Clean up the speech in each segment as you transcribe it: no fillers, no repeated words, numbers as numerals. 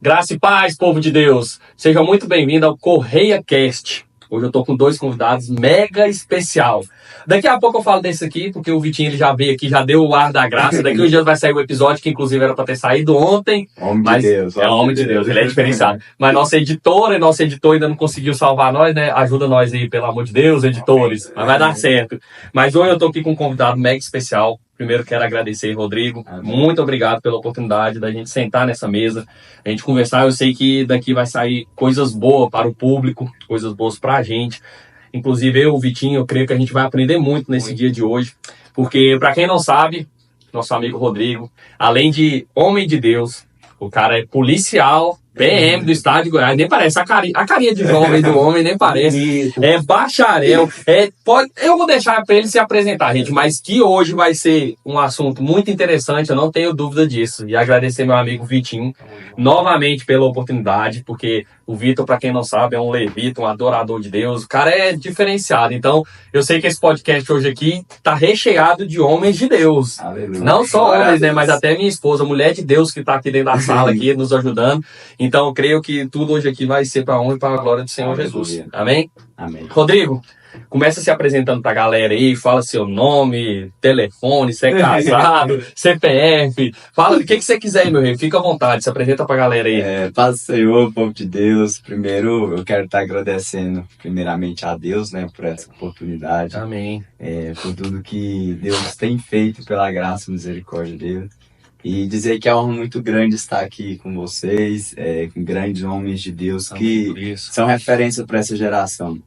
Graça e paz, povo de Deus. Seja muito bem-vindo ao Correia Cast. Hoje eu tô com dois convidados mega especial. Daqui a pouco eu falo desse aqui, porque o Vitinho ele já veio aqui, já deu o ar da graça. Daqui uns dias vai sair o episódio, que inclusive era para ter saído ontem. Homem mas de Deus. É homem de Deus, ele é diferenciado. Mas nossa editora e nosso editor ainda não conseguiu salvar nós, né? Ajuda nós aí, pelo amor de Deus, editores. Mas vai dar certo. Mas hoje eu tô aqui com um convidado mega especial. Primeiro quero agradecer, Rodrigo. Muito obrigado pela oportunidade da gente sentar nessa mesa, a gente conversar. Eu sei que daqui vai sair coisas boas para o público, coisas boas para a gente. Inclusive eu, o Vitinho, eu creio que a gente vai aprender muito nesse dia de hoje. Porque, para quem não sabe, nosso amigo Rodrigo, além de homem de Deus, o cara é policial, PM do estado de Goiás, nem parece, a carinha de jovem do homem nem parece, é bacharel, eu vou deixar para ele se apresentar, gente, mas que hoje vai ser um assunto muito interessante, eu não tenho dúvida disso, e agradecer meu amigo Vitinho, novamente pela oportunidade, porque o Vitor, para quem não sabe, é um levita, um adorador de Deus, o cara é diferenciado, então eu sei que esse podcast hoje aqui tá recheado de homens de Deus, Aleluia. Não só homens, né, mas até minha esposa, mulher de Deus que tá aqui dentro da sala, aqui, nos ajudando. Então, eu creio que tudo hoje aqui vai ser para a honra e para a glória do Senhor Jesus. Amém? Amém. Rodrigo, começa se apresentando para a galera aí, fala seu nome, telefone, se é casado, CPF, fala o que você quiser aí, meu rei, fica à vontade, se apresenta para a galera aí. Paz do Senhor, povo de Deus. Primeiro, eu quero estar agradecendo primeiramente a Deus, né, por essa oportunidade. Amém. Por tudo que Deus tem feito pela graça e misericórdia dele. E dizer que é uma honra muito grande estar aqui com vocês, com grandes homens de Deus que são referência para essa geração.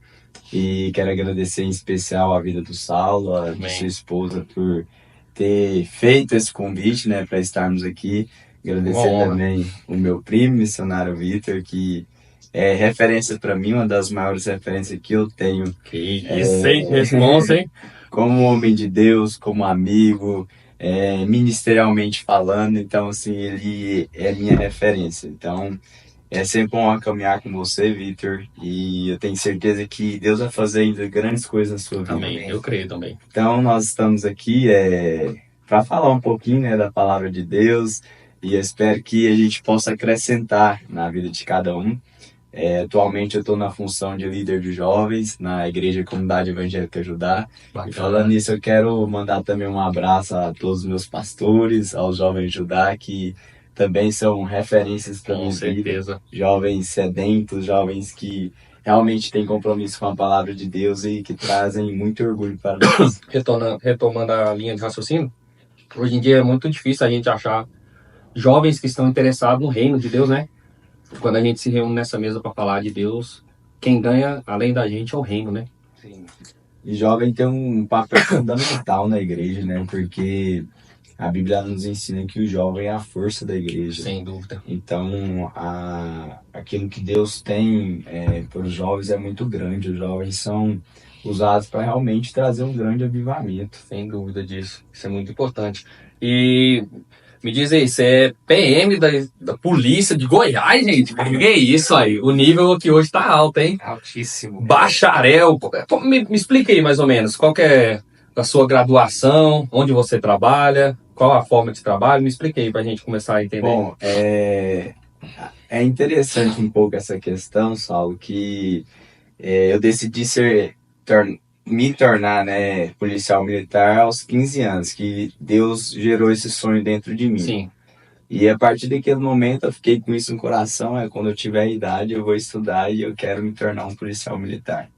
E quero agradecer em especial a vida do Saulo, a sua esposa, por ter feito esse convite, né, para estarmos aqui. Agradecer também o meu primo, missionário Vitor, que é referência para mim, uma das maiores referências que eu tenho. Que isso, hein? Responsa, hein? Como homem de Deus, como amigo, ministerialmente falando, então assim, ele é minha referência. Então é sempre bom caminhar com você, Vitor, e eu tenho certeza que Deus vai fazer ainda grandes coisas na sua vida. Amém, eu creio também. Então nós estamos aqui para falar um pouquinho, né, da palavra de Deus, e eu espero que a gente possa acrescentar na vida de cada um. Atualmente eu estou na função de líder de jovens na Igreja Comunidade Evangélica Judá. Bacana. E falando nisso, eu quero mandar também um abraço a todos os meus pastores, aos jovens de Judá, que também são referências para minha vida. Jovens sedentos, jovens que realmente têm compromisso com a palavra de Deus e que trazem muito orgulho para nós. Retomando a linha de raciocínio, hoje em dia é muito difícil a gente achar jovens que estão interessados no reino de Deus, né? Quando a gente se reúne nessa mesa para falar de Deus, quem ganha, além da gente, é o reino, né? Sim. E jovem tem um papel fundamental na igreja, né? Porque a Bíblia nos ensina que o jovem é a força da igreja. Sem dúvida. Então, aquilo que Deus tem para os jovens é muito grande. Os jovens são usados para realmente trazer um grande avivamento. Sem dúvida disso. Isso é muito importante. E me diz aí, você é PM da polícia de Goiás, gente? Que é isso aí? O nível aqui hoje tá alto, hein? Altíssimo. Bacharel. Me explica aí mais ou menos, qual que é a sua graduação, onde você trabalha, qual a forma de trabalho? Me explica aí pra gente começar a entender. Bom, é interessante um pouco essa questão, Saulo, que eu decidi me tornar, né, policial militar aos 15 anos, que Deus gerou esse sonho dentro de mim. Sim. E a partir daquele momento eu fiquei com isso no coração, quando eu tiver a idade eu vou estudar e eu quero me tornar um policial militar.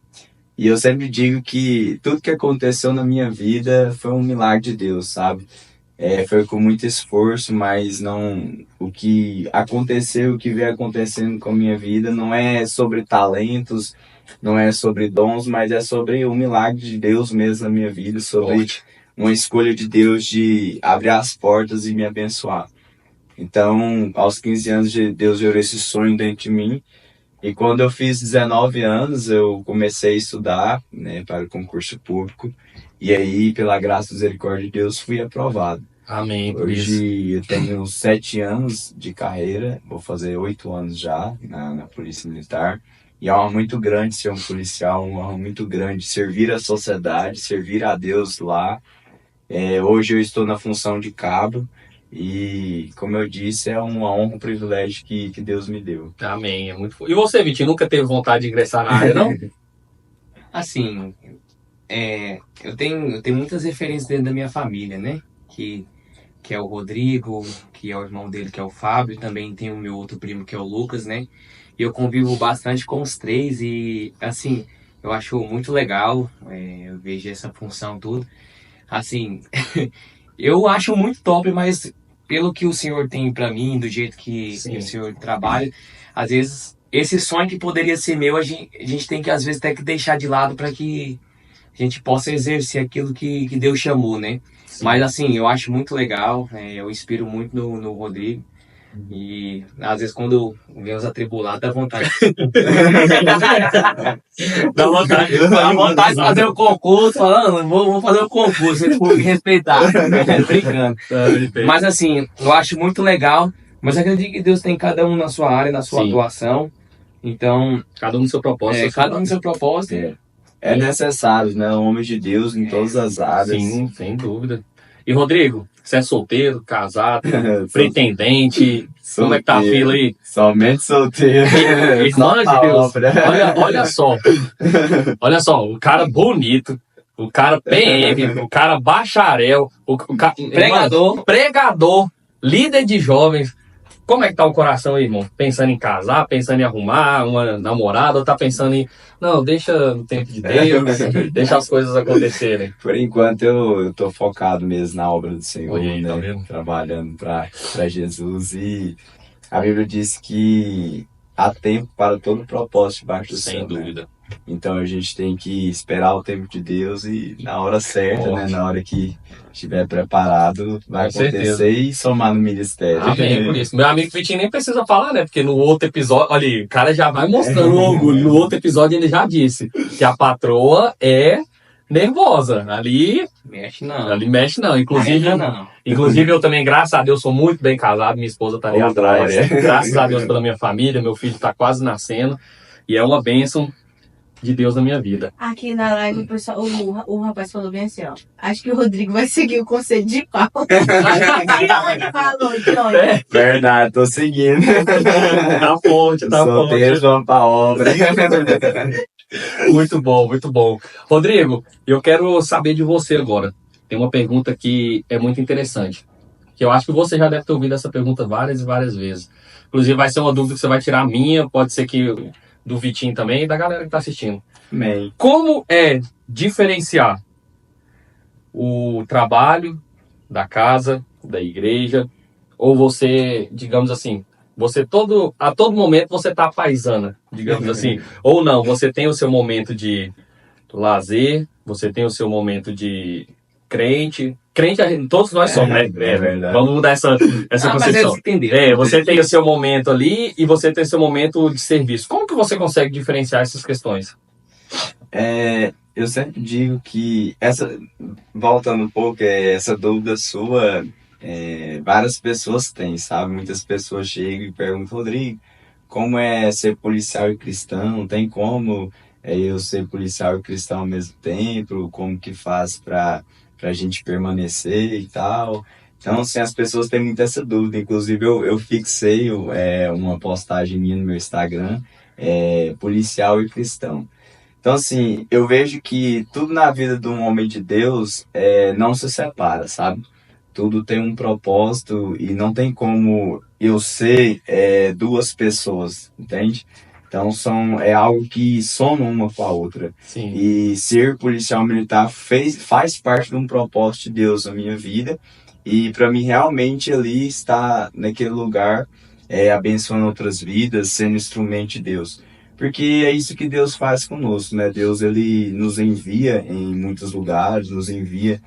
E eu sempre digo que tudo que aconteceu na minha vida foi um milagre de Deus, sabe? Foi com muito esforço, mas não, o que aconteceu, o que veio acontecendo com a minha vida não é sobre talentos, não é sobre dons, mas é sobre o milagre de Deus mesmo na minha vida, sobre uma escolha de Deus de abrir as portas e me abençoar. Então, aos 15 anos, Deus gerou esse sonho dentro de mim. E quando eu fiz 19 anos, eu comecei a estudar, né, para o concurso público. E aí, pela graça e misericórdia de Deus, fui aprovado. Amém. Hoje eu tenho 7 anos de carreira, vou fazer 8 anos já na Polícia Militar. E é uma honra muito grande ser um policial, uma honra muito grande servir a sociedade, servir a Deus lá. Hoje eu estou na função de cabo E, como eu disse, é uma honra, um privilégio que Deus me deu. Amém. É muito... E você, Vitinho, nunca teve vontade de ingressar na área, não? Assim, eu tenho muitas referências dentro da minha família, né? Que é o Rodrigo, que é o irmão dele, que é o Fábio. Também tem o meu outro primo, que é o Lucas, né? E eu convivo bastante com os três e, assim, eu acho muito legal. Eu vejo essa função tudo. Assim, eu acho muito top, mas pelo que o senhor tem pra mim, do jeito que Sim. o senhor trabalha, às vezes esse sonho que poderia ser meu, a gente tem que às vezes ter que deixar de lado para que a gente possa exercer aquilo que Deus chamou, né? Sim. Mas assim, eu acho muito legal, eu inspiro muito no Rodrigo. E às vezes quando vem os atribulados, dá vontade. Dá vontade de fazer o concurso, falando, vou fazer o concurso, eles vão me respeitar. Brincando. Mas assim, eu acho muito legal, mas acredito que Deus tem cada um na sua área, na sua Sim. atuação. Então, Cada um no seu propósito. cada um no seu propósito. É necessário, né? Homem de Deus em todas as áreas. Sim, sem dúvida. E Rodrigo, você é solteiro, casado, pretendente? Como é que tá a fila aí? Somente solteiro. Irmã de Deus, olha só, o cara bonito, o cara PM, o cara bacharel, pregador, líder de jovens. Como é que tá o coração aí, irmão? Pensando em casar, pensando em arrumar uma namorada, ou tá pensando em, não, deixa no tempo de Deus, deixa as coisas acontecerem? Por enquanto eu tô focado mesmo na obra do Senhor, Olha aí, né? tá vendo? Trabalhando para Jesus. E a Bíblia diz que há tempo para todo propósito debaixo do Sem céu, dúvida. né? Então a gente tem que esperar o tempo de Deus e na hora certa, né? Na hora que estiver preparado, vai Com acontecer certeza. e somar no ministério. Amém, por isso. Meu amigo Vitinho nem precisa falar, né? Porque no outro episódio, olha aí, o cara já vai mostrando o orgulho. No outro episódio ele já disse que a patroa é nervosa. Ali Mexe não. mexe não. Inclusive, Ainda não. Inclusive, eu também, graças a Deus, sou muito bem casado. Minha esposa tá ali Oh, atrás. glória. Graças a Deus pela minha família. Meu filho tá quase nascendo. E é uma bênção de Deus na minha vida. Aqui na live, o pessoal, o rapaz falou bem assim, ó. Acho que o Rodrigo vai seguir o conselho de Paulo. Ele falou, Johnny. Verdade, tô seguindo. Tá forte, tá Solteiros, forte. vamos pra obra. Muito bom, muito bom. Rodrigo, eu quero saber de você agora. Tem uma pergunta que é muito interessante. Que eu acho que você já deve ter ouvido essa pergunta várias e várias vezes. Inclusive, vai ser uma dúvida que você vai tirar a minha, pode ser que do Vitinho também e da galera que tá assistindo. Amém. Como é diferenciar o trabalho da casa, da igreja, ou você, digamos assim, a todo momento você tá paisana, digamos assim, ou não, você tem o seu momento de lazer, você tem o seu momento de crente, todos nós somos, né? É verdade. Vamos mudar essa Mas concepção. eles entenderam. Você tem o seu momento ali e você tem o seu momento de serviço. Como que você consegue diferenciar essas questões? Eu sempre digo que voltando um pouco, essa dúvida sua, várias pessoas têm, sabe? Muitas pessoas chegam e perguntam, Rodrigo, como é ser policial e cristão? Tem como eu ser policial e cristão ao mesmo tempo? Como que faz para a gente permanecer e tal? Então, assim, as pessoas têm muito essa dúvida. Inclusive, eu fixei uma postagem minha no meu Instagram, policial e cristão. Então, assim, eu vejo que tudo na vida de um homem de Deus não se separa, sabe? Tudo tem um propósito e não tem como eu ser duas pessoas, entende? Então, é algo que soma uma com a outra. Sim. E ser policial militar faz parte de um propósito de Deus na minha vida. E para mim, realmente, ali estar naquele lugar, abençoando outras vidas, sendo instrumento de Deus. Porque é isso que Deus faz conosco, né? Deus, ele nos envia em muitos lugares, nos envia,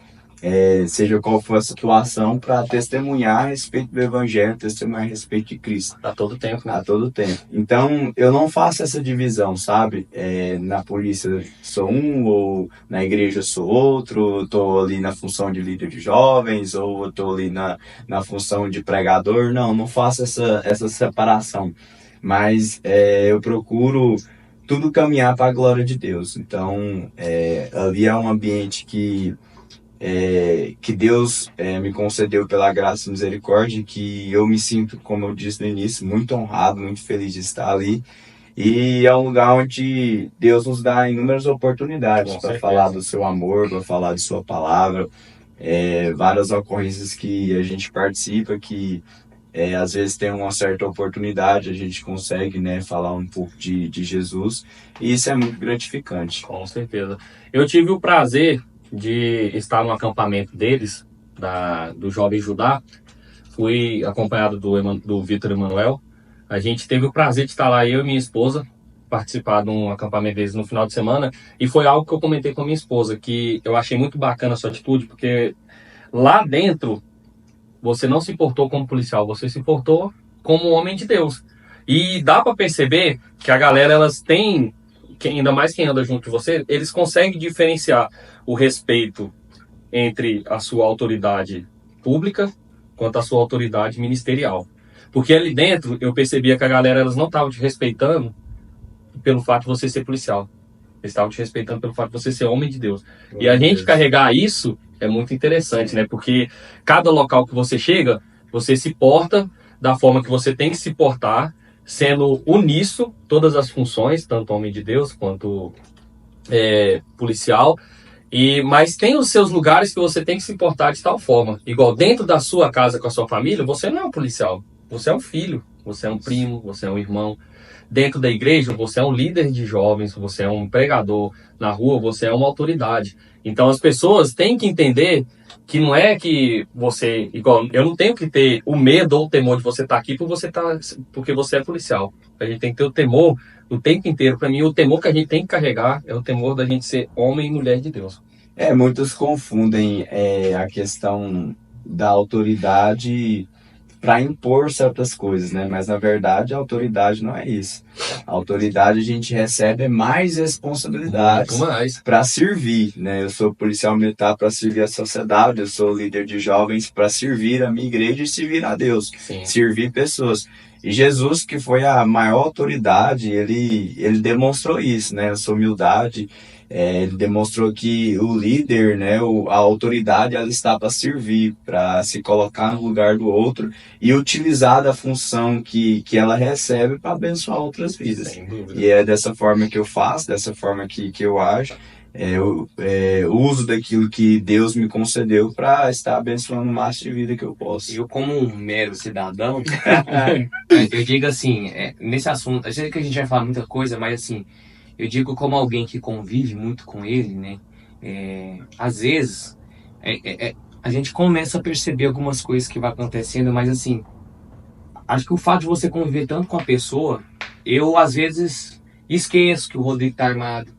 seja qual for a situação, para testemunhar a respeito do Evangelho, testemunhar a respeito de Cristo. A todo tempo, né? A todo tempo. Então, eu não faço essa divisão, sabe? Na polícia sou um, ou na igreja sou outro, eu tô ali na função de líder de jovens, ou eu tô ali na função de pregador. Não faço essa separação. Mas eu procuro tudo caminhar para a glória de Deus. Então, ali é um ambiente que que Deus me concedeu pela graça e misericórdia, que eu me sinto, como eu disse no início, muito honrado, muito feliz de estar ali. E é um lugar onde Deus nos dá inúmeras oportunidades para falar do seu amor, para falar de sua palavra. Várias ocorrências que a gente participa, que às vezes tem uma certa oportunidade, a gente consegue, né, falar um pouco de Jesus, e isso é muito gratificante. Com certeza. Eu tive o prazer de estar no acampamento deles, do Jovem Judá. Fui acompanhado do Vitor Emanuel. A gente teve o prazer de estar lá, eu e minha esposa, participar de um acampamento deles no final de semana, e foi algo que eu comentei com a minha esposa, que eu achei muito bacana a sua atitude, porque lá dentro você não se importou como policial, você se importou como homem de Deus. E dá para perceber que a galera, elas têm, ainda mais quem anda junto de você, eles conseguem diferenciar o respeito entre a sua autoridade pública quanto a sua autoridade ministerial. Porque ali dentro eu percebia que a galera, elas não estavam te respeitando pelo fato de você ser policial. Eles estavam te respeitando pelo fato de você ser homem de Deus. E a gente carregar isso é muito interessante, né? Porque cada local que você chega, você se porta da forma que você tem que se portar, sendo uníssono todas as funções, tanto homem de Deus quanto policial. Mas tem os seus lugares que você tem que se portar de tal forma. Igual dentro da sua casa com a sua família, você não é um policial. Você é um filho, você é um primo, você é um irmão. Dentro da igreja, você é um líder de jovens, você é um pregador. Na rua, você é uma autoridade. Então as pessoas têm que entender que não é que você... Igual, eu não tenho que ter o medo ou o temor de você estar aqui porque você é policial. A gente tem que ter o temor o tempo inteiro. Para mim, o temor que a gente tem que carregar é o temor da gente ser homem e mulher de Deus. Muitos confundem a questão da autoridade para impor certas coisas, né? Mas na verdade a autoridade não é isso. A autoridade a gente recebe mais responsabilidades para servir, né? Eu sou policial militar para servir a sociedade, eu sou líder de jovens para servir a minha igreja e servir a Deus, servir pessoas. E Jesus, que foi a maior autoridade, ele demonstrou isso, né? Essa humildade. Ele demonstrou que o líder, né, a autoridade, ela está para servir, para se colocar no lugar do outro e utilizar da função que ela recebe para abençoar outras vidas. E é dessa forma que eu faço, dessa forma que eu ajo. Eu uso daquilo que Deus me concedeu para estar abençoando o máximo de vida que eu posso. Eu, como um mero cidadão, eu digo assim, nesse assunto, eu sei que a gente vai falar muita coisa, mas assim, eu digo como alguém que convive muito com ele, né? Às vezes, a gente começa a perceber algumas coisas que vai acontecendo, mas assim, acho que o fato de você conviver tanto com a pessoa, eu às vezes esqueço que o Rodrigo tá armado.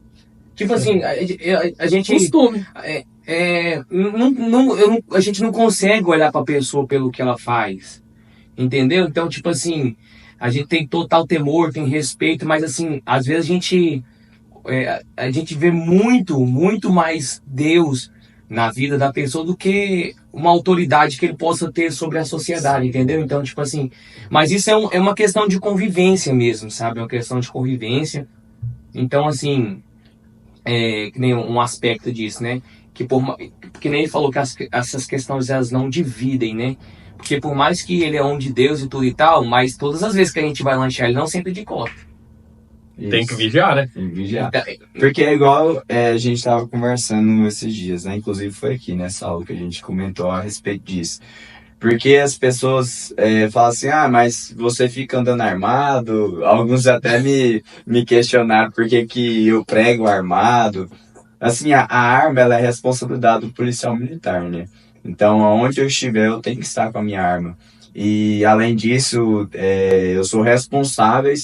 Tipo assim, a gente... Costume. A gente não consegue olhar pra pessoa pelo que ela faz, entendeu? Então, tipo assim, a gente tem total temor, tem respeito, mas assim, às vezes a gente vê muito mais Deus na vida da pessoa do que uma autoridade que ele possa ter sobre a sociedade, entendeu? Então, tipo assim, mas isso é uma questão de convivência mesmo, sabe? É uma questão de convivência. Então, assim, que nem um aspecto disso, né? Que nem ele falou que essas questões elas não dividem, né? Porque por mais que ele é homem de Deus e tudo e tal, mas todas as vezes que a gente vai lanchar, ele não sempre de costa. Isso. Tem que vigiar, né? Tem que vigiar. Porque é igual a gente estava conversando esses dias, né? Inclusive foi aqui nessa aula que a gente comentou a respeito disso. Porque as pessoas falam assim, mas você fica andando armado. Alguns até me questionaram por que eu prego armado. Assim, a arma ela é responsabilidade do policial militar, né? Então, aonde eu estiver, eu tenho que estar com a minha arma. E, além disso, eu sou responsável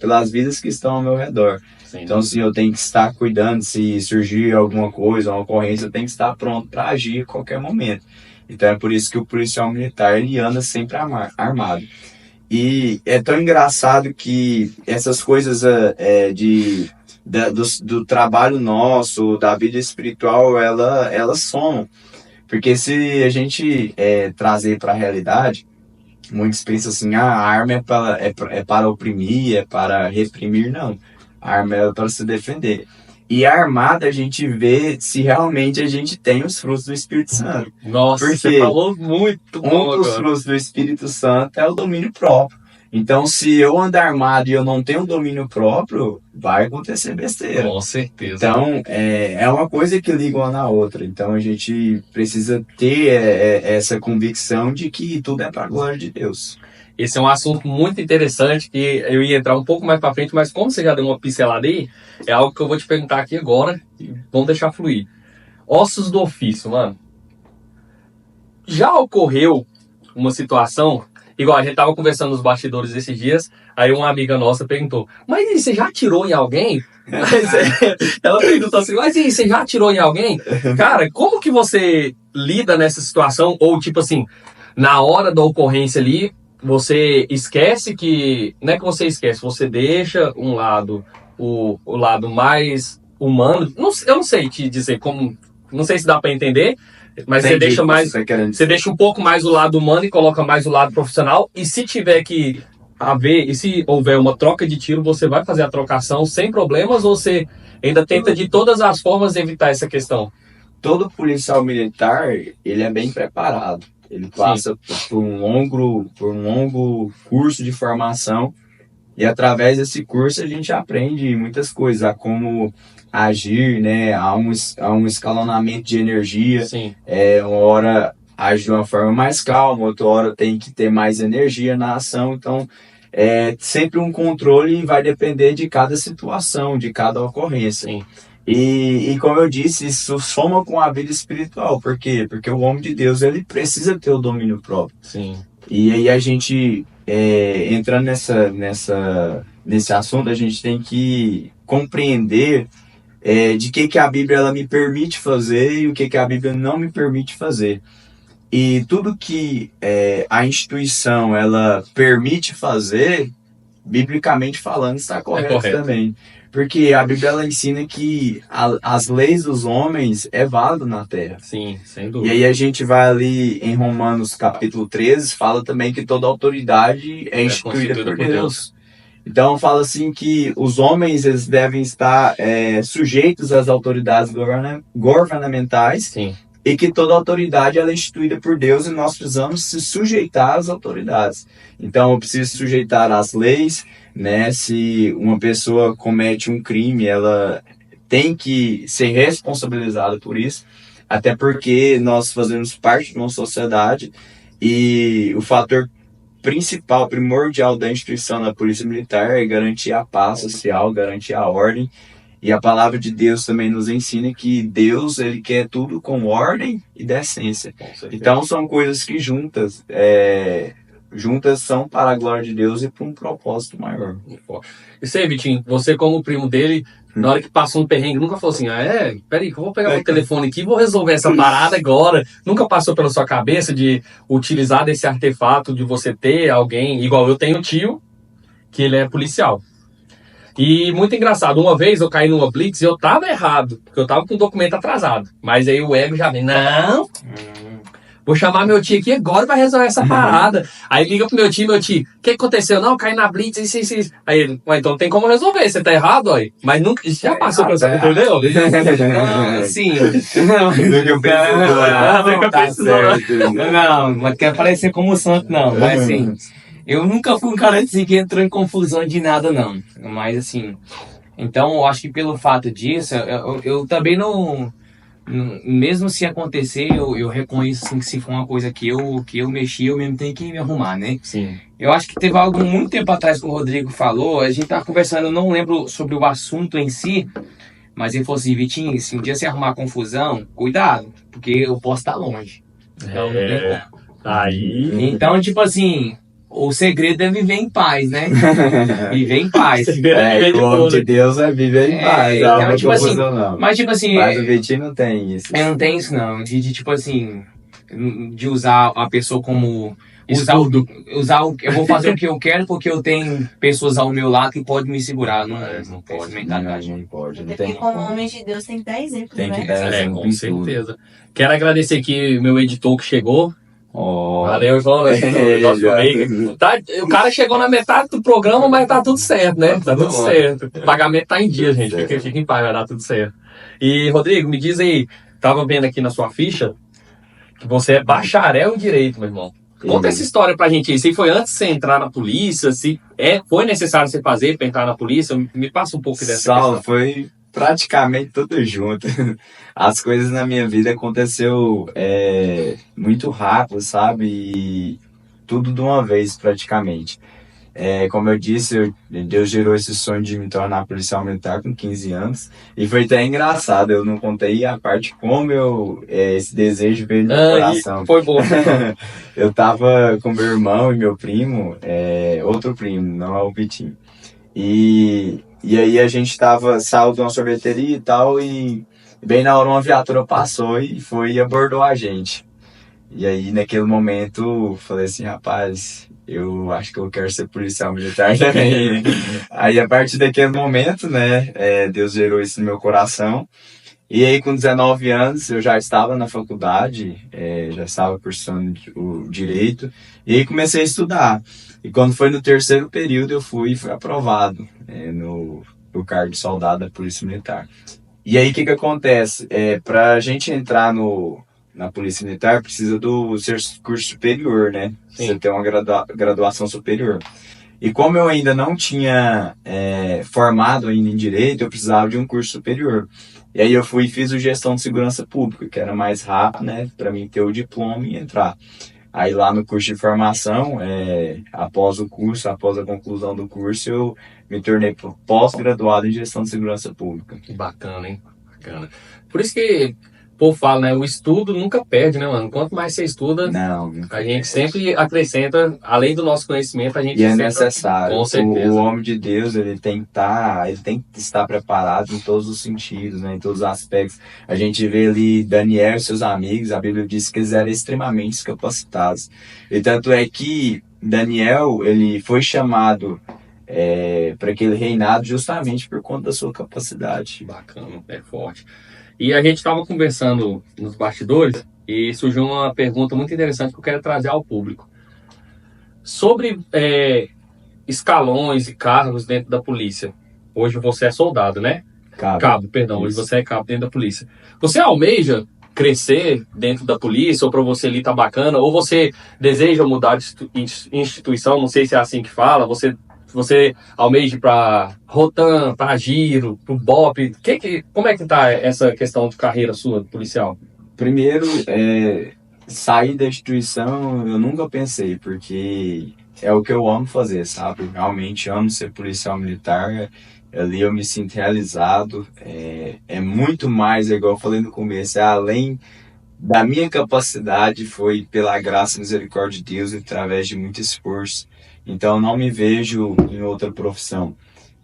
pelas vidas que estão ao meu redor. Sim. Então, assim, eu tenho que estar cuidando. Se surgir alguma coisa, uma ocorrência, eu tenho que estar pronto para agir a qualquer momento. Então, é por isso que o policial militar, ele anda sempre armado. E é tão engraçado que essas coisas do trabalho nosso, da vida espiritual, elas somam. Porque se a gente trazer para a realidade, muitos pensam assim, a arma é para oprimir, é para reprimir. Não, a arma é para se defender. E armado a gente vê se realmente a gente tem os frutos do Espírito Santo. Nossa, Porque você falou muito bom Um dos agora. frutos do Espírito Santo é o domínio próprio. Então, se eu andar armado e eu não tenho domínio próprio, vai acontecer besteira. Com certeza. Então, é uma coisa que liga uma na outra. Então, a gente precisa ter essa convicção de que tudo é para a glória de Deus. Esse é um assunto muito interessante que eu ia entrar um pouco mais para frente, mas como você já deu uma pincelada aí, é algo que eu vou te perguntar aqui agora e vamos deixar fluir. Ossos do ofício, mano. Já ocorreu uma situação, igual a gente tava conversando nos bastidores esses dias, aí uma amiga nossa perguntou, mas e você já atirou em alguém? Ela perguntou assim, mas e você já atirou em alguém? Cara, como que você lida nessa situação? Ou tipo assim, na hora da ocorrência ali, você esquece que... Não é que você esquece, você deixa um lado, o lado mais humano. Eu não sei te dizer como... Não sei se dá pra entender, mas você deixa mais... Você deixa um pouco mais o lado humano e coloca mais o lado profissional. E se tiver que haver... E se houver uma troca de tiro, você vai fazer a trocação sem problemas? Ou você ainda tenta de todas as formas evitar essa questão? Todo policial militar, ele é bem preparado. Ele passa por um longo curso de formação e através desse curso a gente aprende muitas coisas, a como agir, né? Há um escalonamento de energia. Sim. Uma hora age de uma forma mais calma, outra hora tem que ter mais energia na ação. Então, é sempre um controle e vai depender de cada situação, de cada ocorrência. Sim. E como eu disse, isso soma com a vida espiritual. Por quê? Porque o homem de Deus, ele precisa ter o domínio próprio. Sim. E aí a gente, entrando nesse assunto, a gente tem que compreender de que a Bíblia ela me permite fazer e o que a Bíblia não me permite fazer. E tudo que a instituição ela permite fazer, biblicamente falando, está correto também. Porque a Bíblia ela ensina que as leis dos homens é válido na terra. Sim, sem dúvida. E aí a gente vai ali em Romanos capítulo 13, fala também que toda autoridade é instituída por Deus. Então fala assim que os homens eles devem estar sujeitos às autoridades governamentais. Sim. E que toda autoridade ela é instituída por Deus e nós precisamos se sujeitar às autoridades. Então eu preciso sujeitar às leis, né? Se uma pessoa comete um crime, ela tem que ser responsabilizada por isso, até porque nós fazemos parte de uma sociedade e o fator principal, primordial da instituição da Polícia Militar é garantir a paz social, garantir a ordem. E a palavra de Deus também nos ensina que Deus ele quer tudo com ordem e decência. Então são coisas que juntas são para a glória de Deus e para um propósito maior. E você, Vitinho, você como primo dele, na hora que passou um perrengue, nunca falou assim, peraí que eu vou pegar meu telefone aqui e vou resolver essa parada agora. Nunca passou pela sua cabeça de utilizar desse artefato, de você ter alguém, igual eu tenho um tio, que ele é policial. E muito engraçado, uma vez eu caí numa blitz e eu tava errado, porque eu tava com o documento atrasado. Mas aí o ego já vem, não, vou chamar meu tio aqui agora pra resolver essa parada. Aí liga pro meu tio, o que aconteceu? Não, eu caí na blitz, isso. Aí ele, então não tem como resolver, você tá errado, aí. Mas nunca, já passou por essa, entendeu? Sim. Não, mas quer parecer como santo, não. Mas assim, eu nunca fui um cara assim que entrou em confusão de nada, não. Mas assim, então eu acho que pelo fato disso, eu também não... Mesmo se acontecer, eu reconheço assim, que se for uma coisa que eu mexi, eu mesmo tenho que me arrumar, né? Sim. Eu acho que teve algo muito tempo atrás que o Rodrigo falou, a gente tava conversando, eu não lembro sobre o assunto em si, mas ele falou assim, Vitinho, se um dia você arrumar confusão, cuidado, porque eu posso estar longe. Então, não tem como. Aí... Então, tipo assim, o segredo é viver em paz, né? Viver em paz. O homem de Deus é viver em paz. Então, tipo assim, não. mas tipo assim... Mas o Vitinho não tem isso. Não tem isso não, de tipo assim, de usar a pessoa como... eu vou fazer o que eu quero porque eu tenho pessoas ao meu lado que podem me segurar. Não pode, mentalidade. Não pode. Não Porque tem. como homem de Deus tem que dar exemplo, Tem que né? dar exemplo com em certeza. Quero agradecer aqui o meu editor que chegou. Oh. Valeu, João. Nosso amigo. Tá, o cara chegou na metade do programa, mas tá tudo certo, né? Tá tudo certo. O pagamento tá em dia, gente. Fica em paz, vai dar tudo certo. E, Rodrigo, me diz aí, tava vendo aqui na sua ficha que você é bacharel em Direito, meu irmão. Conta essa história pra gente aí. Se foi antes de você entrar na polícia, se foi necessário você fazer pra entrar na polícia, me passa um pouco dessa questão. Foi praticamente tudo junto. As coisas na minha vida aconteceu muito rápido, sabe? E tudo de uma vez, praticamente. Como eu disse, Deus gerou esse sonho de me tornar policial militar com 15 anos. E foi até engraçado, eu não contei a parte como esse desejo veio do meu coração. Foi bom. Eu tava com meu irmão e meu primo, outro primo, não é o Vitinho. E aí a gente saiu de uma sorveteria e tal, e bem na hora uma viatura passou e foi e abordou a gente. E aí naquele momento falei assim, rapaz, eu acho que eu quero ser policial militar também. Aí a partir daquele momento, né, Deus gerou isso no meu coração. E aí com 19 anos eu já estava na faculdade, já estava cursando o direito, e aí comecei a estudar. E quando foi no terceiro período eu fui aprovado no cargo de soldado da Polícia Militar. E aí o que acontece? Para a gente entrar na Polícia Militar precisa do seu curso superior, né? Precisa ter uma graduação superior. E como eu ainda não tinha formado ainda em Direito, eu precisava de um curso superior. E aí eu fui e fiz o Gestão de Segurança Pública, que era mais rápido, né? Para mim ter o diploma e entrar. Aí lá no curso de formação, após a conclusão do curso, eu me tornei pós-graduado em Gestão de Segurança Pública. Que bacana, hein? Bacana. Por isso que o povo fala, né? O estudo nunca perde, né, mano? Quanto mais você estuda, a gente sempre acrescenta, além do nosso conhecimento, a gente E é necessário. Com certeza. O homem de Deus, ele tem que estar preparado em todos os sentidos, né? Em todos os aspectos. A gente vê ali Daniel e seus amigos, a Bíblia diz que eles eram extremamente capacitados. E tanto é que Daniel, ele foi chamado para aquele reinado justamente por conta da sua capacidade. Bacana, é forte. E a gente estava conversando nos bastidores e surgiu uma pergunta muito interessante que eu quero trazer ao público. Sobre escalões e cargos dentro da polícia. Hoje você é soldado, né? Cabo, perdão. Hoje você é cabo dentro da polícia. Você almeja crescer dentro da polícia, ou para você ali tá bacana, ou você deseja mudar de instituição, não sei se é assim que fala, você almeja para Rotan, para Giro, para o BOP, como é que tá essa questão de carreira sua, policial? Primeiro, sair da instituição eu nunca pensei, porque é o que eu amo fazer, sabe? Realmente amo ser policial militar, ali eu me sinto realizado, é muito mais, igual eu falei no começo, além da minha capacidade, foi pela graça e misericórdia de Deus, através de muito esforço. Então não me vejo em outra profissão.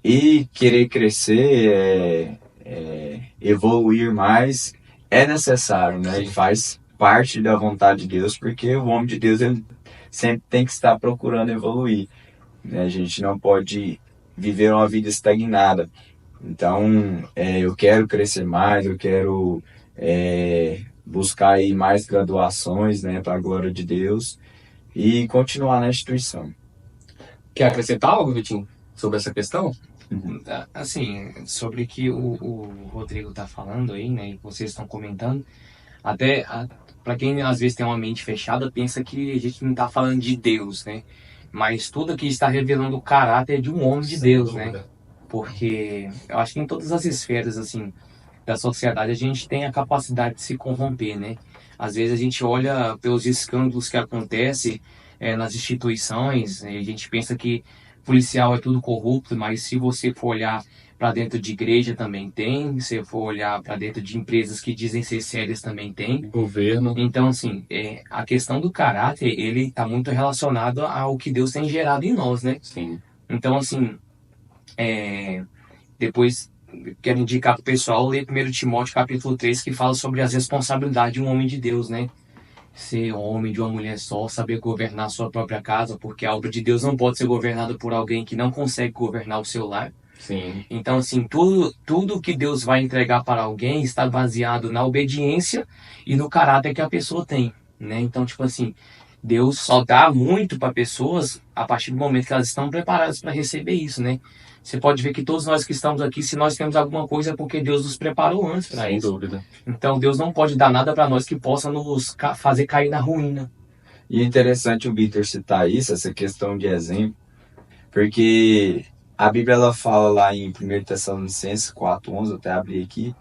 E querer crescer, evoluir mais, é necessário, né? E faz parte da vontade de Deus, porque o homem de Deus ele sempre tem que estar procurando evoluir, né? A gente não pode viver uma vida estagnada. Então eu quero crescer mais, eu quero buscar aí mais graduações, né, para a glória de Deus, e continuar na instituição. Quer acrescentar algo, Vitinho, sobre essa questão? Assim, sobre o que o Rodrigo tá falando aí, né, e vocês estão comentando, até para quem às vezes tem uma mente fechada, pensa que a gente não tá falando de Deus, né, mas tudo aqui está revelando o caráter de um homem de Deus, né, porque eu acho que em todas as esferas, assim, da sociedade, a gente tem a capacidade de se corromper, né, às vezes a gente olha pelos escândalos que acontecem nas instituições, e a gente pensa que policial é tudo corrupto, mas se você for olhar para dentro de igreja também tem, se for olhar para dentro de empresas que dizem ser sérias também tem. Governo. Então, assim, a questão do caráter, ele está muito relacionado ao que Deus tem gerado em nós, né? Sim. Então, assim, depois quero indicar para o pessoal ler 1 Timóteo capítulo 3, que fala sobre as responsabilidades de um homem de Deus, né? Ser homem de uma mulher só, saber governar a sua própria casa, porque a obra de Deus não pode ser governada por alguém que não consegue governar o seu lar. Sim. Então, assim, tudo que Deus vai entregar para alguém está baseado na obediência e no caráter que a pessoa tem, né? Então, tipo assim, Deus só dá muito para pessoas a partir do momento que elas estão preparadas para receber isso, né? Você pode ver que todos nós que estamos aqui, se nós temos alguma coisa, é porque Deus nos preparou antes para Sem isso. dúvida. Então Deus não pode dar nada para nós que possa nos fazer cair na ruína. E é interessante o Vitor citar isso, essa questão de exemplo, porque a Bíblia ela fala lá em 1 Tessalonicenses 4:11, até abrir aqui,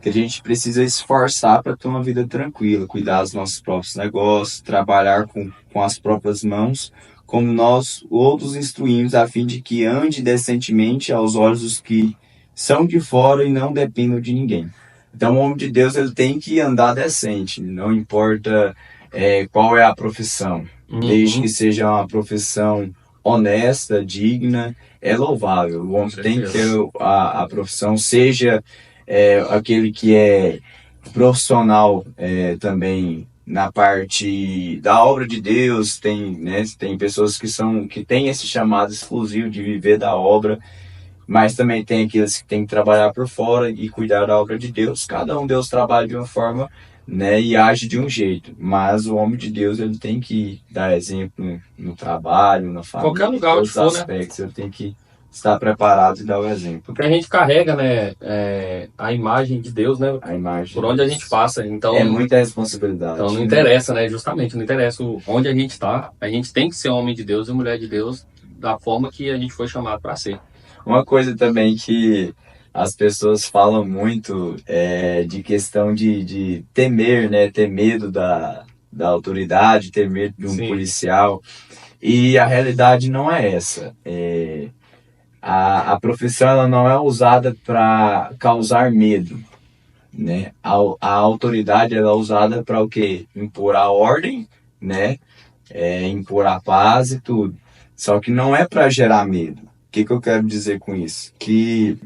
que a gente precisa esforçar para ter uma vida tranquila, cuidar dos nossos próprios negócios, trabalhar com as próprias mãos, como nós outros instruímos, a fim de que ande decentemente aos olhos dos que são de fora e não dependam de ninguém. Então, o homem de Deus ele tem que andar decente, não importa qual é a profissão, desde que seja uma profissão honesta, digna, é louvável. O homem tem que ter a profissão, seja aquele que é profissional também na parte da obra de Deus, tem pessoas que têm esse chamado exclusivo de viver da obra, mas também tem aqueles que têm que trabalhar por fora e cuidar da obra de Deus. Cada um Deus trabalha de uma forma, né, e age de um jeito, mas o homem de Deus ele tem que dar exemplo no trabalho, na família, Qualquer lugar onde todos for, os né? aspectos, ele tem que estar preparado e dar o exemplo. Porque a gente carrega, né, a imagem de Deus, né, A imagem por onde a gente passa. Então, é muita responsabilidade. então não interessa, né? Justamente, não interessa onde a gente está. A gente tem que ser homem de Deus e mulher de Deus da forma que a gente foi chamado para ser. Uma coisa também que as pessoas falam muito é de questão de temer, né? Ter medo da autoridade, ter medo de um Sim. policial. E a realidade não é essa. A profissão ela não é usada para causar medo, né? A autoridade ela é usada para o quê? Impor a ordem, né? Impor a paz e tudo. Só que não é para gerar medo. O que eu quero dizer com isso? Que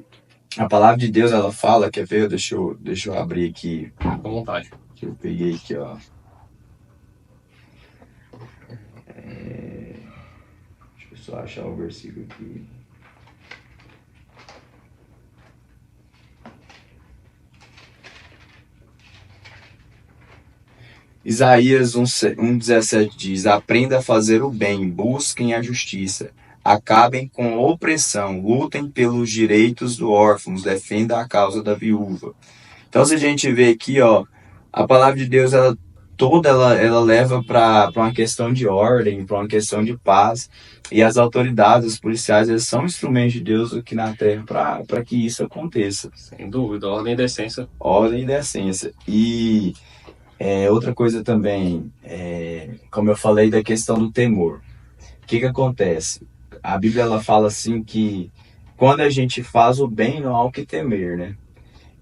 a palavra de Deus ela fala, quer ver? Deixa eu abrir aqui, Com vontade. que eu peguei aqui, ó. Deixa eu só achar o versículo aqui. Isaías 1:17 diz: aprenda a fazer o bem, busquem a justiça, acabem com a opressão, lutem pelos direitos dos órfãos, defendam a causa da viúva. Então, se a gente vê aqui, ó, a palavra de Deus ela leva para uma questão de ordem, para uma questão de paz, e as autoridades, os policiais, eles são instrumentos de Deus aqui na terra para que isso aconteça. Sem dúvida, ordem e decência. Ordem e decência. E outra coisa também, como eu falei da questão do temor. O que acontece? A Bíblia ela fala assim que quando a gente faz o bem não há o que temer, né?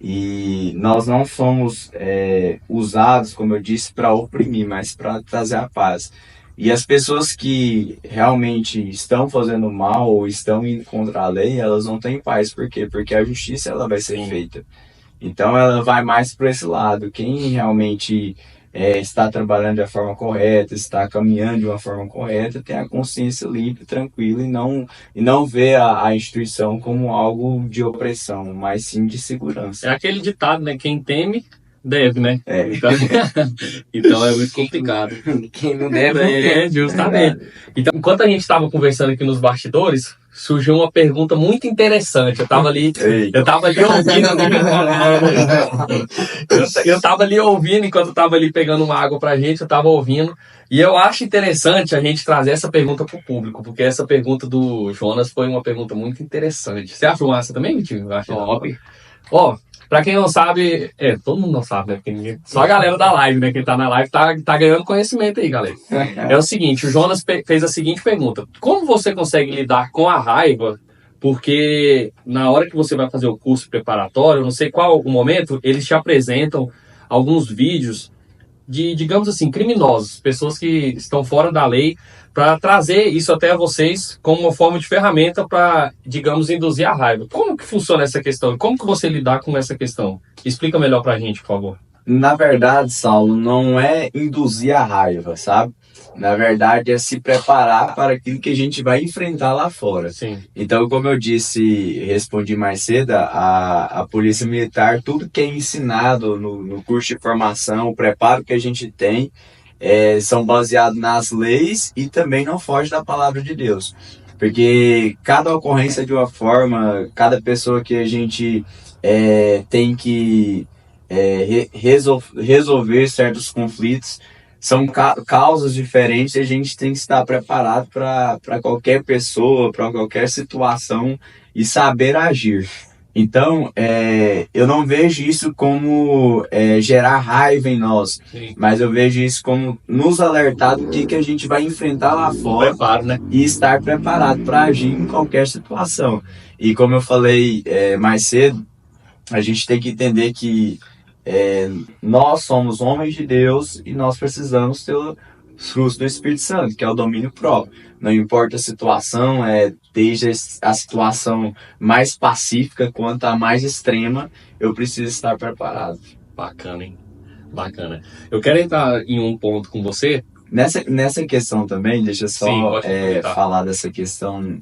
E nós não somos usados, como eu disse, para oprimir, mas para trazer a paz. E as pessoas que realmente estão fazendo mal ou estão indo contra a lei, elas não têm paz. Por quê? Porque a justiça ela vai ser feita. Então ela vai mais para esse lado. Quem realmente está trabalhando da forma correta, está caminhando de uma forma correta, tem a consciência limpa, tranquila e não vê a instituição como algo de opressão, mas sim de segurança. É aquele ditado, né? Quem teme, deve, né? Então é muito complicado. Quem não deve, Justamente. Então, enquanto a gente estava conversando aqui nos bastidores, surgiu uma pergunta muito interessante. Eu estava ali ouvindo. Eu estava ali ouvindo, enquanto eu estava ali pegando uma água pra gente, eu estava ouvindo. E eu acho interessante a gente trazer essa pergunta pro público, porque essa pergunta do Jonas foi uma pergunta muito interessante. Você achou massa também, Vitinho? Top. Ó, pra quem não sabe, todo mundo não sabe, né? Porque só a galera da live, né? Quem tá na live tá ganhando conhecimento aí, galera. É o seguinte, o Jonas fez a seguinte pergunta: como você consegue lidar com a raiva? Porque na hora que você vai fazer o curso preparatório, eu não sei qual o momento, eles te apresentam alguns vídeos de, digamos assim, criminosos, pessoas que estão fora da lei, para trazer isso até a vocês como uma forma de ferramenta para, digamos, induzir a raiva. Como que funciona essa questão? Como que você lidar com essa questão? Explica melhor pra gente, por favor. Na verdade, Saulo, não é induzir a raiva, sabe? Na verdade, é se preparar para aquilo que a gente vai enfrentar lá fora. Sim. Então, como eu disse, respondi mais cedo, a Polícia Militar, tudo que é ensinado no curso de formação, o preparo que a gente tem, são baseados nas leis e também não fogem da palavra de Deus. Porque cada ocorrência de uma forma, cada pessoa que a gente tem que resolver certos conflitos, são causas diferentes e a gente tem que estar preparado para qualquer pessoa, para qualquer situação e saber agir. Então, eu não vejo isso como gerar raiva em nós, Sim. mas eu vejo isso como nos alertar do que a gente vai enfrentar lá fora. Preparo, né? E estar preparado para agir em qualquer situação. E como eu falei mais cedo, a gente tem que entender que nós somos homens de Deus e nós precisamos ter os frutos do Espírito Santo, que é o domínio próprio. Não importa a situação, desde a situação mais pacífica quanto a mais extrema, eu preciso estar preparado. Bacana, hein? Bacana. Eu quero entrar em um ponto com você. Nessa questão também, deixa eu só Sim, pode comentar. falar dessa questão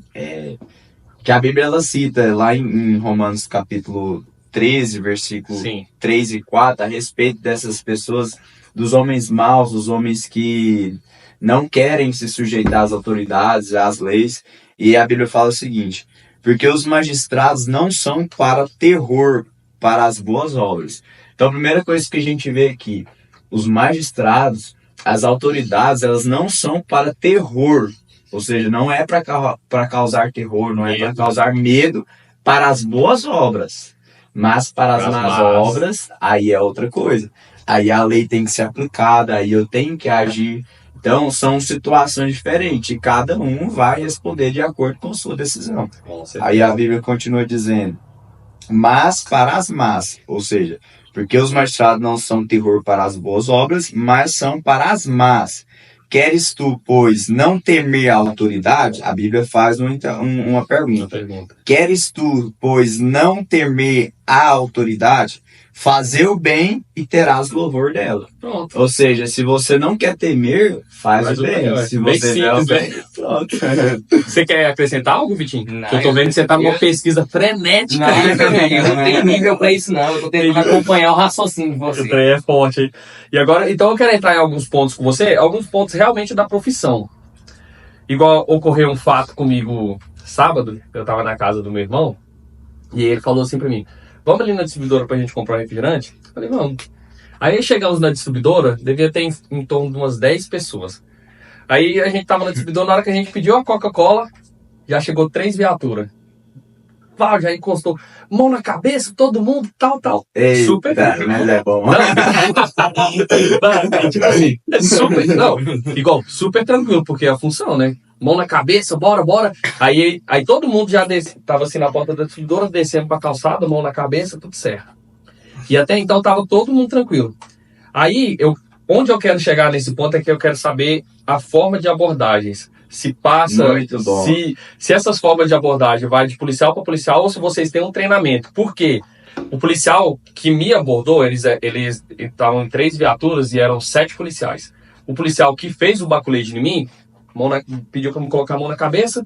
que a Bíblia ela cita lá em Romanos capítulo 13, versículo Sim. 3 e 4, a respeito dessas pessoas, dos homens maus, dos homens que não querem se sujeitar às autoridades, às leis. E a Bíblia fala o seguinte: porque os magistrados não são para terror, para as boas obras. Então a primeira coisa que a gente vê aqui, os magistrados, as autoridades, elas não são para terror, ou seja, não é para causar terror, não é para causar medo para as boas obras, mas para as más obras, aí é outra coisa. Aí a lei tem que ser aplicada, aí eu tenho que agir. Então são situações diferentes, e cada um vai responder de acordo com sua decisão. Aí a Bíblia continua dizendo: mas para as más, ou seja, porque os magistrados não são terror para as boas obras, mas são para as más. Queres tu, pois, não temer a autoridade? A Bíblia faz uma pergunta. Queres tu, pois, não temer a autoridade? Fazer o bem e terás louvor dela. Pronto. Ou seja, se você não quer temer, faz o bem. Se bem você simples, não... né? Pronto. Você quer acrescentar algo, Vitinho? Não, eu tô vendo que você tá numa pesquisa frenética. Não, eu não tenho nível pra isso não, eu tô tentando acompanhar o raciocínio de você. O trem é forte aí. E agora, então eu quero entrar em alguns pontos com você, alguns pontos realmente da profissão. Igual ocorreu um fato comigo sábado, eu tava na casa do meu irmão, e ele falou assim pra mim: vamos ali na distribuidora pra gente comprar um refrigerante? Eu falei, vamos. Aí chegamos na distribuidora, devia ter em torno de umas 10 pessoas. Aí a gente tava na distribuidora, na hora que a gente pediu a Coca-Cola, já chegou 3 viaturas. Pau, já encostou, mão na cabeça, todo mundo, tal. Eita, Super. mas é bom. Não, tipo assim, é super, não, igual, super tranquilo, porque é a função, né? Mão na cabeça, bora. Aí todo mundo já tava assim na porta da distribuidora, descendo pra calçada, mão na cabeça, tudo certo. E até então tava todo mundo tranquilo. Aí, onde eu quero chegar nesse ponto é que eu quero saber a forma de abordagens. Se passa, Muito bom. se essas formas de abordagem vai de policial para policial ou se vocês têm um treinamento. Por quê? O policial que me abordou, eles estavam em 3 viaturas e eram 7 policiais. O policial que fez o baculejo em mim, pediu para me colocar a mão na cabeça,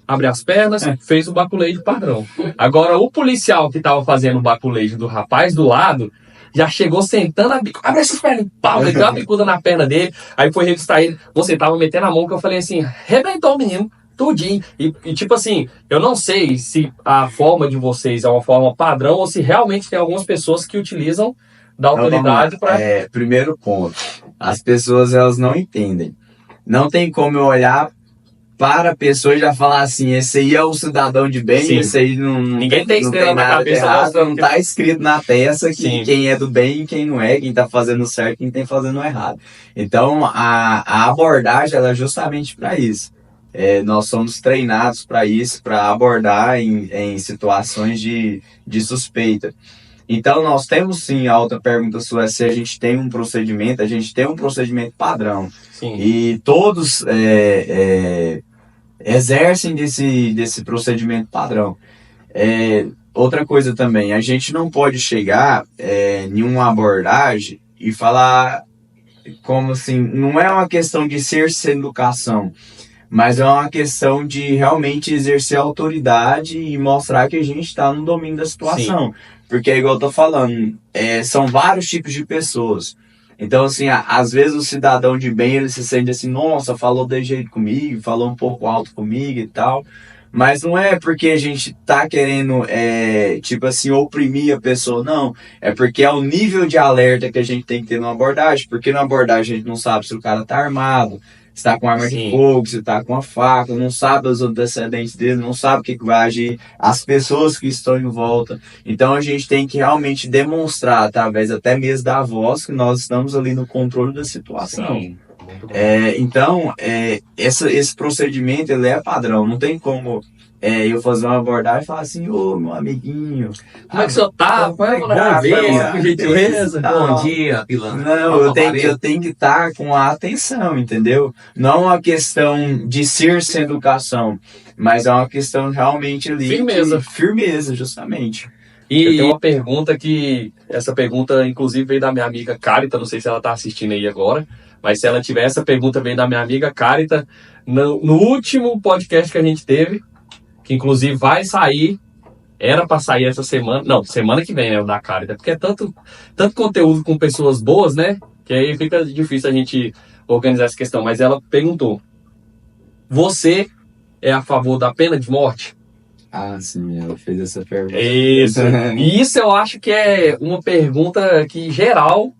abre as pernas, fez o baculejo padrão. Agora, o policial que estava fazendo o baculejo do rapaz do lado, já chegou sentando a bicuda, abre essas pernas, pau, deu uma bicuda na perna dele, aí foi revistar ele, você tava metendo a mão, que eu falei assim, arrebentou o menino, tudinho. E tipo assim, eu não sei se a forma de vocês é uma forma padrão ou se realmente tem algumas pessoas que utilizam da autoridade para... Primeiro ponto, as pessoas elas não entendem. Não tem como eu olhar para a pessoa e já falar assim, esse aí é o cidadão de bem, Sim. esse aí Ninguém tem não estrela tem na nada cabeça errado, mostrando não que- tá escrito na testa que Sim. quem é do bem e quem não é, quem tá fazendo certo e quem tá fazendo errado. Então a abordagem ela é justamente para isso. Nós somos treinados para isso, para abordar em situações de suspeita. Então nós temos sim, a outra pergunta sua é se a gente tem um procedimento, a gente tem um procedimento padrão. Sim. E todos exercem desse procedimento padrão. Outra coisa também, a gente não pode chegar em uma abordagem e falar como assim, não é uma questão de ser sem educação, mas é uma questão de realmente exercer autoridade e mostrar que a gente está no domínio da situação. Porque é igual eu tô falando, são vários tipos de pessoas. Então, assim, às vezes o cidadão de bem, ele se sente assim, nossa, falou de jeito comigo, falou um pouco alto comigo e tal. Mas não é porque a gente tá querendo, tipo assim, oprimir a pessoa, não. É porque é o nível de alerta que a gente tem que ter numa abordagem. Porque na abordagem a gente não sabe se o cara tá armado, se tá com arma de Sim. fogo, se tá com a faca, não sabe os antecedentes dele, não sabe o que vai agir, as pessoas que estão em volta. Então a gente tem que realmente demonstrar, através até mesmo da voz, que nós estamos ali no controle da situação. Sim. Muito bom. Então, esse procedimento ele é padrão, não tem como eu fazer uma abordagem e falar assim, ô meu amiguinho, Como é que o senhor tá? como é que tá? Bom dia, Vai por gentileza. Não. Bom dia, pilantra. Não, eu tenho que estar com a atenção, entendeu? Não é uma questão de ser sem educação, mas é uma questão realmente ali. Firmeza. Firmeza, justamente. E tem uma pergunta que... Essa pergunta, inclusive, veio da minha amiga Carita. Não sei se ela tá assistindo aí agora. Mas se ela tiver, essa pergunta veio da minha amiga Carita. No último podcast que a gente teve, que inclusive vai sair... Era para sair essa semana... Não, semana que vem, né? O da Carita. Porque é tanto conteúdo com pessoas boas, né? Que aí fica difícil a gente organizar essa questão. Mas ela perguntou... Você é a favor da pena de morte? Ah, sim, ela fez essa pergunta. Isso. E isso eu acho que é uma pergunta que geral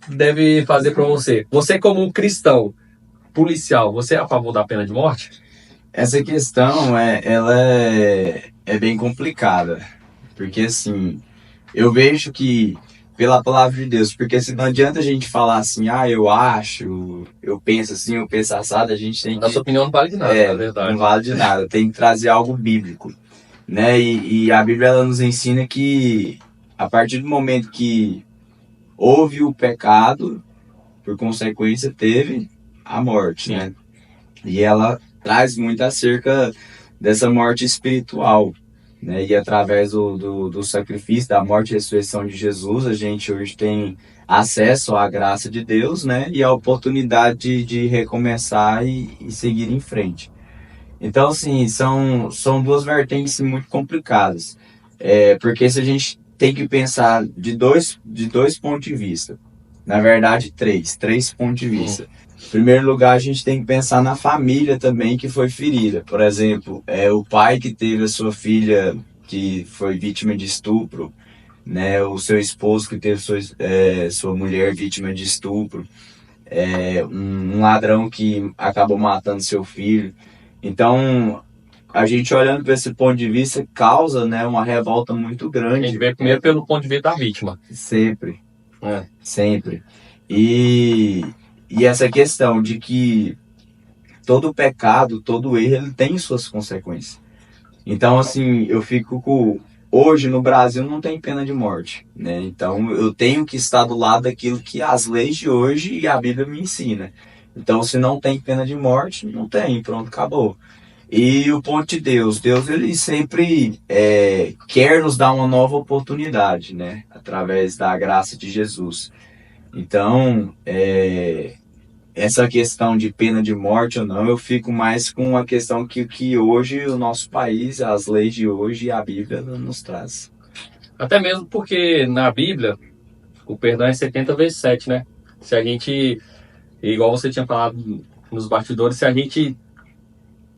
deve fazer para você. Você como um cristão policial, você é a favor da pena de morte? Essa questão, ela é bem complicada. Porque, assim, eu vejo que, pela palavra de Deus, porque assim, não adianta a gente falar assim, eu acho, eu penso assim, eu penso assado, a gente tem que... A sua opinião não vale de nada, na verdade. Não vale de nada, tem que trazer algo bíblico, né? E a Bíblia, ela nos ensina que, a partir do momento que houve o pecado, por consequência, teve a morte, Sim. né? E ela traz muito acerca dessa morte espiritual, né? E através do sacrifício, da morte e ressurreição de Jesus, a gente hoje tem acesso à graça de Deus, né? E a oportunidade de recomeçar e seguir em frente. Então, assim, são duas vertentes muito complicadas. Porque se a gente tem que pensar de dois pontos de vista, na verdade, três pontos de vista. Em primeiro lugar, a gente tem que pensar na família também que foi ferida. Por exemplo, o pai que teve a sua filha que foi vítima de estupro, né? O seu esposo que teve sua mulher vítima de estupro, um ladrão que acabou matando seu filho. Então, a gente olhando para esse ponto de vista causa, né, uma revolta muito A grande. gente vê primeiro pelo ponto de vista da vítima. Sempre. É. Sempre. E essa questão de que todo pecado, todo erro, ele tem suas consequências. Então, assim, eu fico com... Hoje, no Brasil, não tem pena de morte, né? Então, eu tenho que estar do lado daquilo que as leis de hoje e a Bíblia me ensina. Então, se não tem pena de morte, não tem, pronto, acabou. E o ponto de Deus, ele sempre quer nos dar uma nova oportunidade, né? Através da graça de Jesus. Então, essa questão de pena de morte ou não, eu fico mais com a questão que hoje o nosso país, as leis de hoje e a Bíblia nos traz. Até mesmo porque na Bíblia o perdão é 70 vezes 7, né? Se a gente, igual você tinha falado nos bastidores, se a gente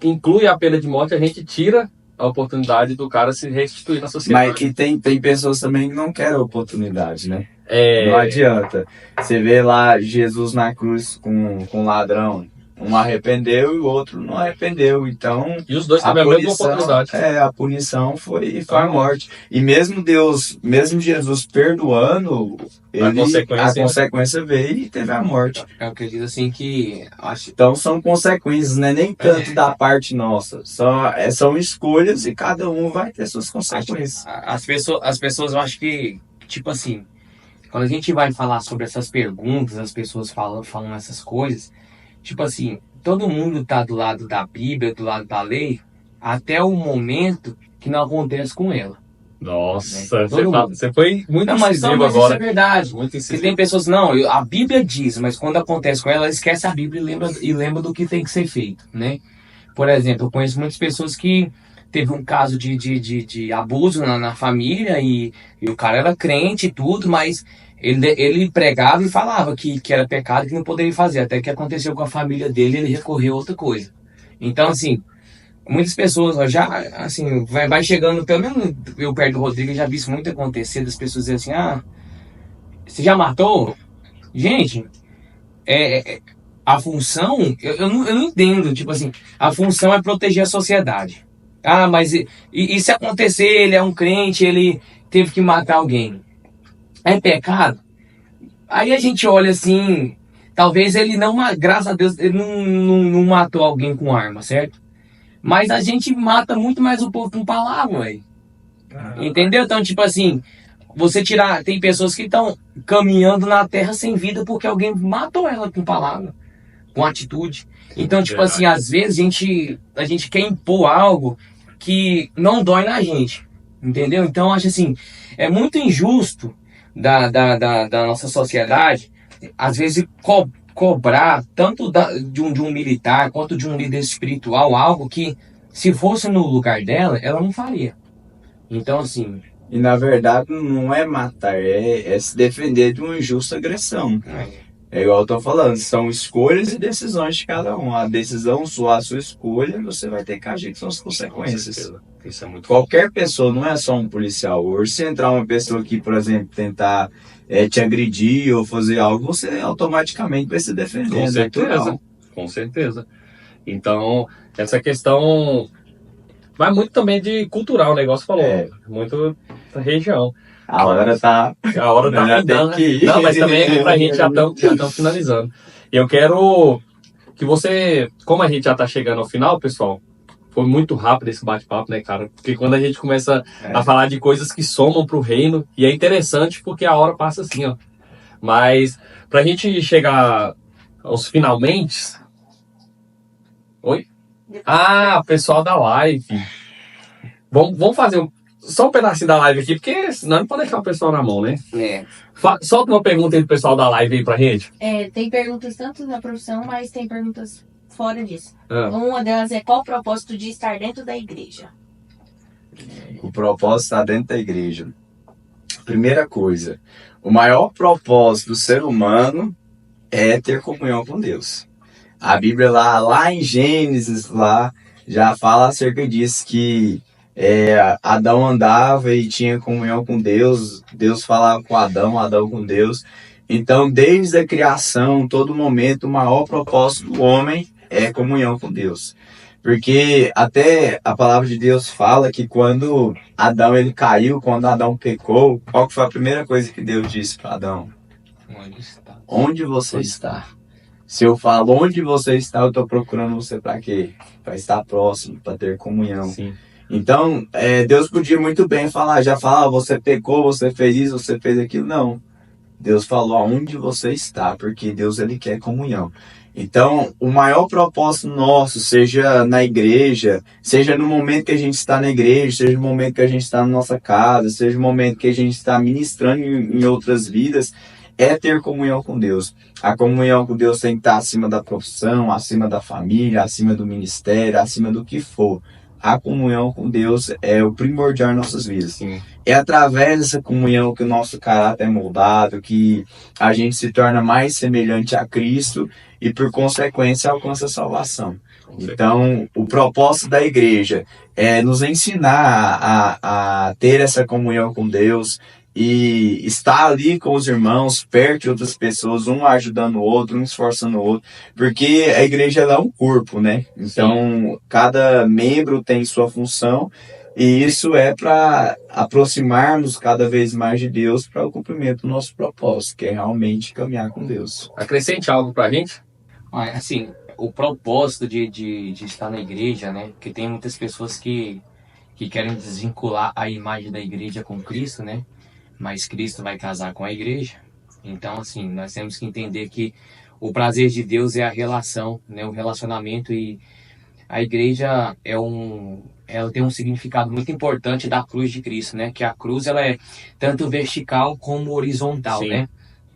inclui a pena de morte, a gente tira a oportunidade do cara se restituir na sociedade. Mas que tem pessoas também que não querem a oportunidade, né? Não adianta. Você vê lá Jesus na cruz com um ladrão. Um arrependeu e o outro não arrependeu. Então, E os dois teve a mesma oportunidade. A punição foi a morte. E mesmo Jesus perdoando, a consequência veio e teve a morte. Eu acredito assim que... Então são consequências, né? Nem tanto da parte nossa. São escolhas e cada um vai ter suas consequências. As pessoas, eu acho que, tipo assim, quando a gente vai falar sobre essas perguntas, as pessoas falam essas coisas, tipo assim, todo mundo tá do lado da Bíblia, do lado da lei, até o momento que não acontece com ela. Nossa, você foi muito incisivo mas agora. Isso é verdade. Muito Porque incisivo. tem pessoas, a Bíblia diz, mas quando acontece com ela esquece a Bíblia e lembra do que tem que ser feito, né? Por exemplo, eu conheço muitas pessoas que teve um caso de abuso na família e o cara era crente e tudo, mas Ele pregava e falava que era pecado, que não poderia fazer. Até que aconteceu com a família dele, ele recorreu a outra coisa. Então, assim, muitas pessoas ó, já, assim, vai chegando, pelo menos eu perto do Rodrigo, eu já vi isso muito acontecer, das pessoas dizerem assim, ah, você já matou? Gente, a função, eu não entendo, tipo assim, a função é proteger a sociedade. Ah, mas e se acontecer, ele é um crente, ele teve que matar alguém? É pecado? Aí a gente olha assim, talvez ele não, graças a Deus, ele não matou alguém com arma, certo? Mas a gente mata muito mais o povo com palavra, velho. Entendeu? Então, tipo assim, você tirar. Tem pessoas que estão caminhando na terra sem vida porque alguém matou ela com palavra, com atitude. Então, tipo assim, às vezes a gente quer impor algo que não dói na gente. Entendeu? Então, eu acho assim, é muito injusto da nossa sociedade, às vezes, cobrar tanto de um militar quanto de um líder espiritual algo que, se fosse no lugar dela, ela não faria. Então, assim. E na verdade não é matar, é se defender de uma injusta agressão. É igual eu tô falando, são escolhas e decisões de cada um. A decisão sua, a sua escolha, você vai ter que agir com as consequências. Isso é muito Qualquer pessoa, não é só um policial. Hoje, se entrar uma pessoa que, por exemplo, tentar te agredir ou fazer algo, você automaticamente vai se defender. Com certeza, com certeza. Então, essa questão vai muito também de cultural, o negócio falou. Muito da região. A hora tá findando, que ir. Não, mas também aqui pra gente já estamos finalizando. E eu quero que você, como a gente já tá chegando ao final, pessoal, foi muito rápido esse bate-papo, né, cara? Porque quando a gente começa a falar de coisas que somam pro reino, e é interessante porque a hora passa assim, ó. Mas pra gente chegar aos finalmente... Oi? Ah, pessoal da live. Vamos fazer só um pedacinho da live aqui, porque senão não pode deixar o pessoal na mão, né? Solta uma pergunta aí do pessoal da live aí pra gente. Tem perguntas tanto da profissão, mas tem perguntas fora disso. Uma delas é: qual o propósito de estar dentro da igreja? O propósito está dentro da igreja. Primeira coisa, o maior propósito do ser humano é ter comunhão com Deus. A Bíblia lá em Gênesis, lá já fala acerca disso, que Adão andava e tinha comunhão com Deus, Deus falava com Adão, Adão com Deus. Então, desde a criação, todo momento, o maior propósito do homem é comunhão com Deus. Porque até a palavra de Deus fala que quando Adão ele caiu, quando Adão pecou, qual que foi a primeira coisa que Deus disse para Adão? Onde você está? Se eu falo onde você está, eu estou procurando você para quê? Para estar próximo, para ter comunhão. Sim. Então, Deus podia muito bem falar, você pecou, você fez isso, você fez aquilo. Não. Deus falou aonde você está, porque Deus ele quer comunhão. Então, o maior propósito nosso, seja na igreja, seja no momento que a gente está na igreja, seja no momento que a gente está na nossa casa, seja no momento que a gente está ministrando em outras vidas, é ter comunhão com Deus. A comunhão com Deus tem que estar acima da profissão, acima da família, acima do ministério, acima do que for. A comunhão com Deus é o primordial em nossas vidas. Sim. É através dessa comunhão que o nosso caráter é moldado, que a gente se torna mais semelhante a Cristo e, por consequência, alcança a salvação. Então, o propósito da igreja é nos ensinar a ter essa comunhão com Deus e estar ali com os irmãos, perto de outras pessoas, um ajudando o outro, um esforçando o outro, porque a igreja ela é um corpo, né? Então, cada membro tem sua função e isso é para aproximarmos cada vez mais de Deus para o cumprimento do nosso propósito, que é realmente caminhar com Deus. Acrescente algo pra gente? Assim, o propósito de estar na igreja, né? Porque tem muitas pessoas que querem desvincular a imagem da igreja com Cristo, né? Mas Cristo vai casar com a igreja. Então, assim, nós temos que entender que o prazer de Deus é a relação, né? O relacionamento, e a igreja ela tem um significado muito importante da cruz de Cristo, né? Que a cruz ela é tanto vertical como horizontal, né?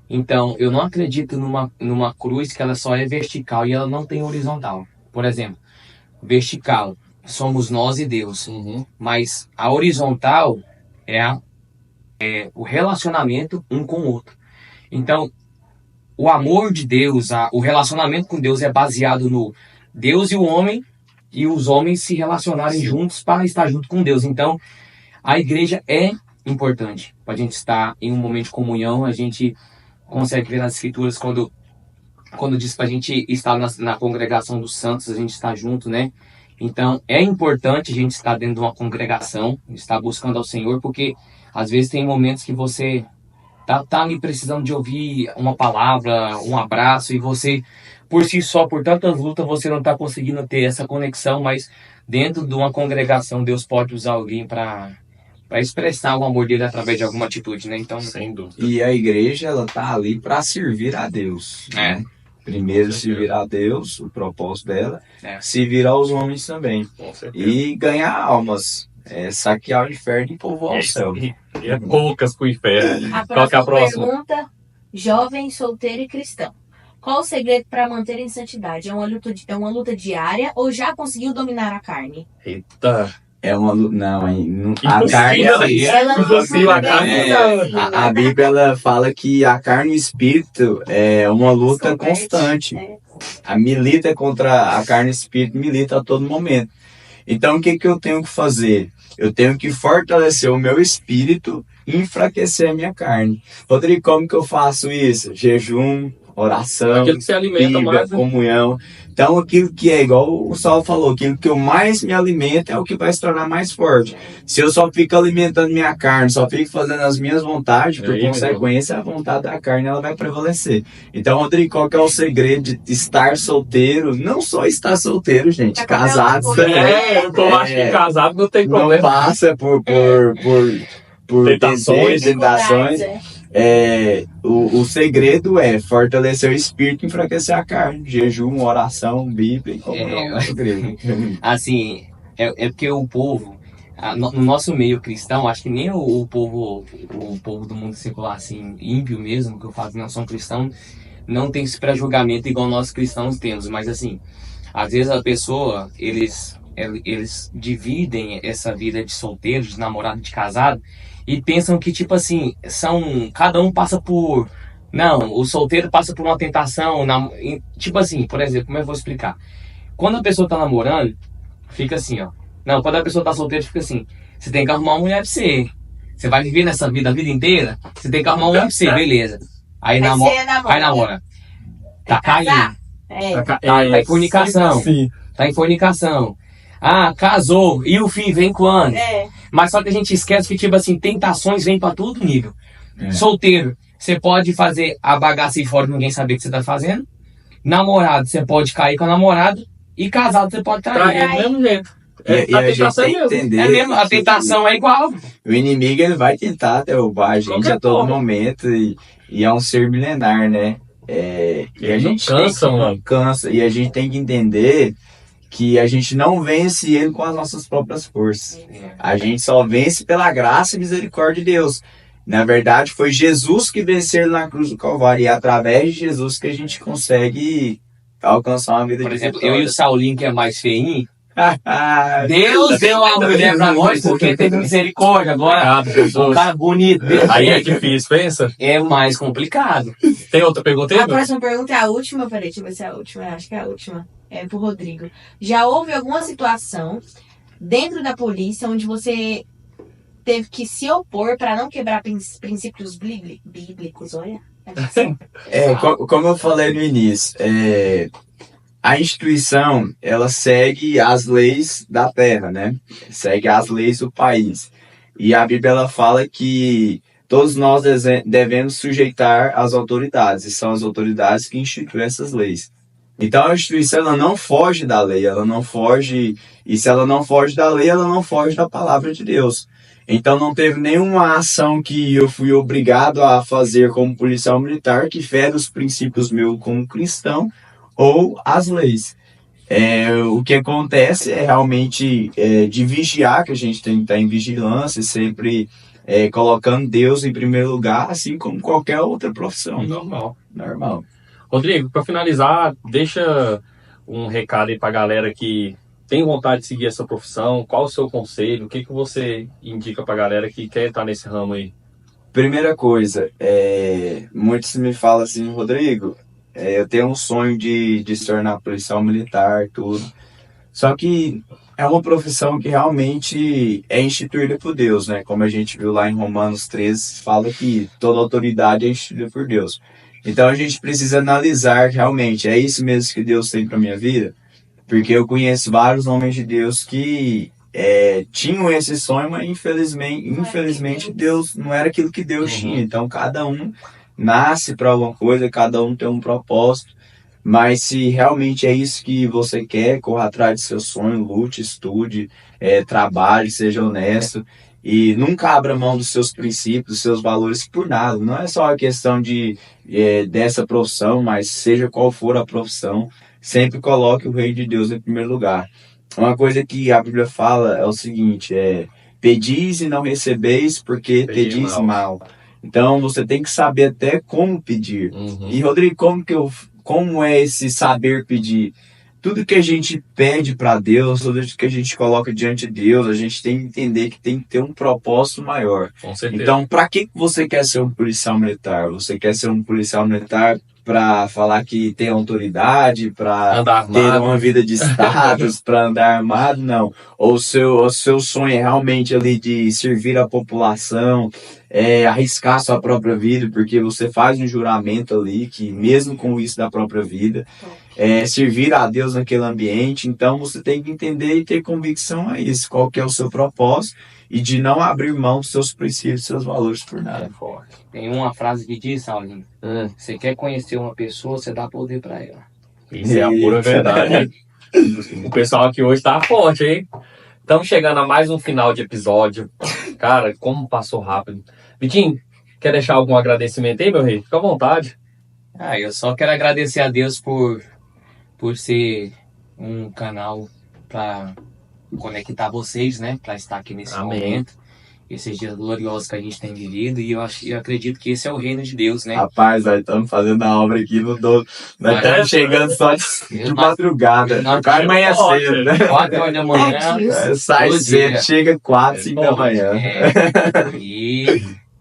Então, eu não acredito numa cruz que ela só é vertical e ela não tem horizontal. Por exemplo, vertical, somos nós e Deus. Mas a horizontal é o relacionamento um com o outro. Então, o amor de Deus, o relacionamento com Deus é baseado no Deus e o homem, e os homens se relacionarem juntos para estar junto com Deus. Então, a igreja é importante para a gente estar em um momento de comunhão. A gente consegue ver nas escrituras quando diz para a gente estar na congregação dos santos, a gente está junto, né? Então, é importante a gente estar dentro de uma congregação, estar buscando ao Senhor, porque às vezes tem momentos que você tá ali precisando de ouvir uma palavra, um abraço, e você, por si só, por tantas lutas, você não está conseguindo ter essa conexão, mas dentro de uma congregação, Deus pode usar alguém para expressar o amor dele através de alguma atitude, né? Então, Sem dúvida. E a igreja, ela tá ali para servir a Deus. É. Né? Primeiro servir a Deus, o propósito dela, É. servir aos homens também. Com certeza. E ganhar almas, saquear o inferno e povoar É o isso céu. aí. E é poucas pro inferno. A Qual que é a próxima? pergunta: jovem, solteiro e cristão. Qual o segredo para manter em santidade? É uma luta diária ou já conseguiu dominar a carne? Eita. É uma luta. Não, hein? A Impossível. carne. Ela não Impossível, a carne A Bíblia ela fala que a carne e o espírito é uma luta São constante. É. A milita contra a carne e o espírito, milita a todo momento. Então, o que eu tenho que fazer? Eu tenho que fortalecer o meu espírito e enfraquecer a minha carne. Rodrigo, como que eu faço isso? Jejum, oração, Aquilo que se alimenta Bíblia, mais, né? comunhão. Então, aquilo que é igual o Saulo falou, aquilo que eu mais me alimento é o que vai se tornar mais forte. Se eu só fico alimentando minha carne, só fico fazendo as minhas vontades, por Aí, consequência, a vontade da carne ela vai prevalecer. Então, Rodrigo, qual que é o segredo de estar solteiro? Não só estar solteiro, gente, Tá casados comendo também. Eu acho que casado não tem Não problema. passa por Tentações, desejos, tentações. O segredo é fortalecer o espírito e enfraquecer a carne. Jejum, oração, Bíblia e comunhão. assim, é porque o povo, no nosso meio cristão, acho que nem o povo do mundo secular, assim, ímpio mesmo, que eu falo que não são cristãos, não tem esse pré-julgamento igual nós cristãos temos. Mas assim, às vezes a pessoa, eles dividem essa vida de solteiro, de namorado, de casado, e pensam que, tipo assim, cada um passa por... Não, o solteiro passa por uma tentação, tipo assim, por exemplo, como eu vou explicar? Quando a pessoa tá namorando, fica assim, ó. Não, quando a pessoa tá solteira, fica assim, você tem que arrumar uma mulher pra você. Você vai viver nessa vida a vida inteira, você tem que arrumar uma mulher pra você, beleza. Aí namora. Tá caindo. Tá em fornicação. Sim. Tá em fornicação. Ah, casou. E o filho vem quando? É. Mas só que a gente esquece que, tipo assim, tentações vêm pra todo nível. Solteiro, você pode fazer a bagaça aí fora e ninguém saber o que você tá fazendo. Namorado, você pode cair com a namorada. E casado, você pode trair. É do mesmo jeito. E A a gente tentação é tem que mesmo. entender. É mesmo, a tentação é igual. O inimigo ele vai tentar derrubar a gente Qualquer a todo forma. momento e é um ser milenar, né? E a Ele não gente cansa, mano. cansa. E a gente tem que entender que a gente não vence ele com as nossas próprias forças. A gente só vence pela graça e misericórdia de Deus. Na verdade, foi Jesus que venceu ele na cruz do Calvário. E é através de Jesus que a gente consegue alcançar uma vida Por de exemplo, vitória. eu e o Saulinho, que é mais feinho, Ah, Deus deu uma mulher pra nós porque teve misericórdia. Agora, Obrigado, um Jesus. cara bonito desse Aí é jeito difícil, pensa. é mais complicado. Tem outra pergunta aí? A próxima pergunta é a última. Peraí, deixa eu ver se é a última. Acho que é a última. É pro Rodrigo. Já houve alguma situação dentro da polícia onde você teve que se opor para não quebrar princípios bíblicos? Olha. Como eu falei no início, a instituição, ela segue as leis da terra, né? Segue as leis do país. E a Bíblia, ela fala que todos nós devemos sujeitar às autoridades, e são as autoridades que instituem essas leis. Então, a instituição, ela não foge da lei, ela não foge, e se ela não foge da lei, ela não foge da palavra de Deus. Então, não teve nenhuma ação que eu fui obrigado a fazer como policial militar que fere os princípios meus como cristão, ou as leis. O que acontece é realmente de vigiar, que a gente tem que estar em vigilância, sempre colocando Deus em primeiro lugar, assim como qualquer outra profissão. Normal. Rodrigo, para finalizar, deixa um recado aí pra galera que tem vontade de seguir essa profissão. Qual o seu conselho? O que você indica pra galera que quer estar nesse ramo aí? Primeira coisa, muitos me falam assim, Rodrigo, eu tenho um sonho de se tornar policial militar, tudo. Só que é uma profissão que realmente é instituída por Deus, né? Como a gente viu lá em Romanos 13, fala que toda autoridade é instituída por Deus. Então a gente precisa analisar realmente, é isso mesmo que Deus tem para minha vida? Porque eu conheço vários homens de Deus que tinham esse sonho, mas infelizmente Deus não era aquilo que Deus tinha. Então cada um nasce para alguma coisa, cada um tem um propósito. Mas se realmente é isso que você quer, corra atrás de seu sonho, lute, estude, trabalhe, seja honesto e nunca abra mão dos seus princípios, dos seus valores por nada. Não é só a questão dessa profissão, mas seja qual for a profissão, sempre coloque o reino de Deus em primeiro lugar. Uma coisa que a Bíblia fala é o seguinte, pedis e não recebeis porque pedis mal. Então você tem que saber até como pedir. E Rodrigo, como é esse saber pedir? Tudo que a gente pede para Deus, tudo que a gente coloca diante de Deus, a gente tem que entender que tem que ter um propósito maior. Com certeza. Então, para que você quer ser um policial militar? Você quer ser um policial militar para falar que tem autoridade, para ter uma vida de status, para andar armado? Não. Ou o seu sonho é realmente ali de servir a população, arriscar sua própria vida, porque você faz um juramento ali, que mesmo com isso da própria vida, servir a Deus naquele ambiente. Então você tem que entender e ter convicção a isso, qual que é o seu propósito, e de não abrir mão dos seus princípios, dos seus valores por nada. Tem uma frase que diz, Saulinho, você quer conhecer uma pessoa, você dá poder para ela. Isso é a pura verdade. O pessoal aqui hoje tá forte, hein? Estamos chegando a mais um final de episódio. Cara, como passou rápido. Vitinho, quer deixar algum agradecimento aí, meu rei? Fica à vontade. Eu só quero agradecer a Deus por ser um canal para conectar vocês, né? Para estar aqui nesse momento. Esses dias gloriosos que a gente tem vivido. E eu acredito que esse é o reino de Deus, né? Rapaz, nós estamos fazendo a obra aqui no dono. Nós estamos chegando só de madrugada. Vai amanhã cedo, né? 4 horas da manhã. Sai cedo, chega 4, 5 da manhã.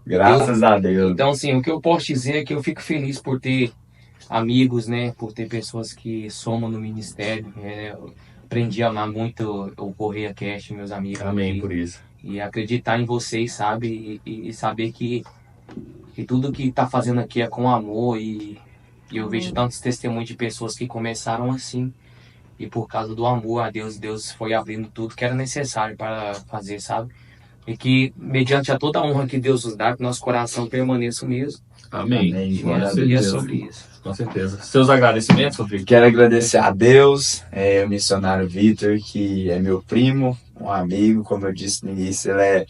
Graças a Deus. Então, assim, o que eu posso dizer é que eu fico feliz por ter amigos, né? Por ter pessoas que somam no ministério. Aprendi a amar muito o Correia Cast, meus amigos. Amém, aqui. por isso. E acreditar em vocês, sabe? E saber que tudo que tá fazendo aqui é com amor. E eu vejo tantos testemunhos de pessoas que começaram assim. E por causa do amor a Deus, Deus foi abrindo tudo que era necessário para fazer, sabe? E que, mediante a toda a honra que Deus nos dá, que nosso coração permaneça o mesmo. Amém. E é sobre isso. Com certeza. Seus agradecimentos, Rodrigo? Quero agradecer a Deus, o missionário Vitor, que é meu primo, um amigo, como eu disse no início, ele é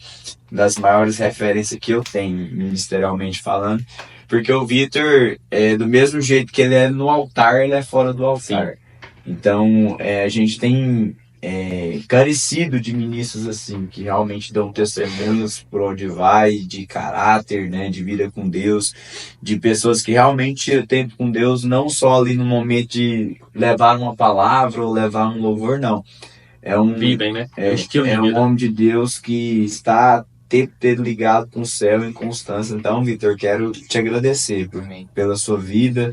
das maiores referências que eu tenho, ministerialmente falando, porque o Vitor, do mesmo jeito que ele é no altar, ele é fora do altar. Sim. Então, a gente tem carecido de ministros assim, que realmente dão testemunhos por onde vai, de caráter, né, de vida com Deus, de pessoas que realmente tiram tempo com Deus, não só ali no momento de levar uma palavra ou levar um louvor, não. Vivem, né? Estilo de vida. Um homem de Deus que está ter ligado com o céu em constância. Então, Vitor, quero te agradecer pela sua vida,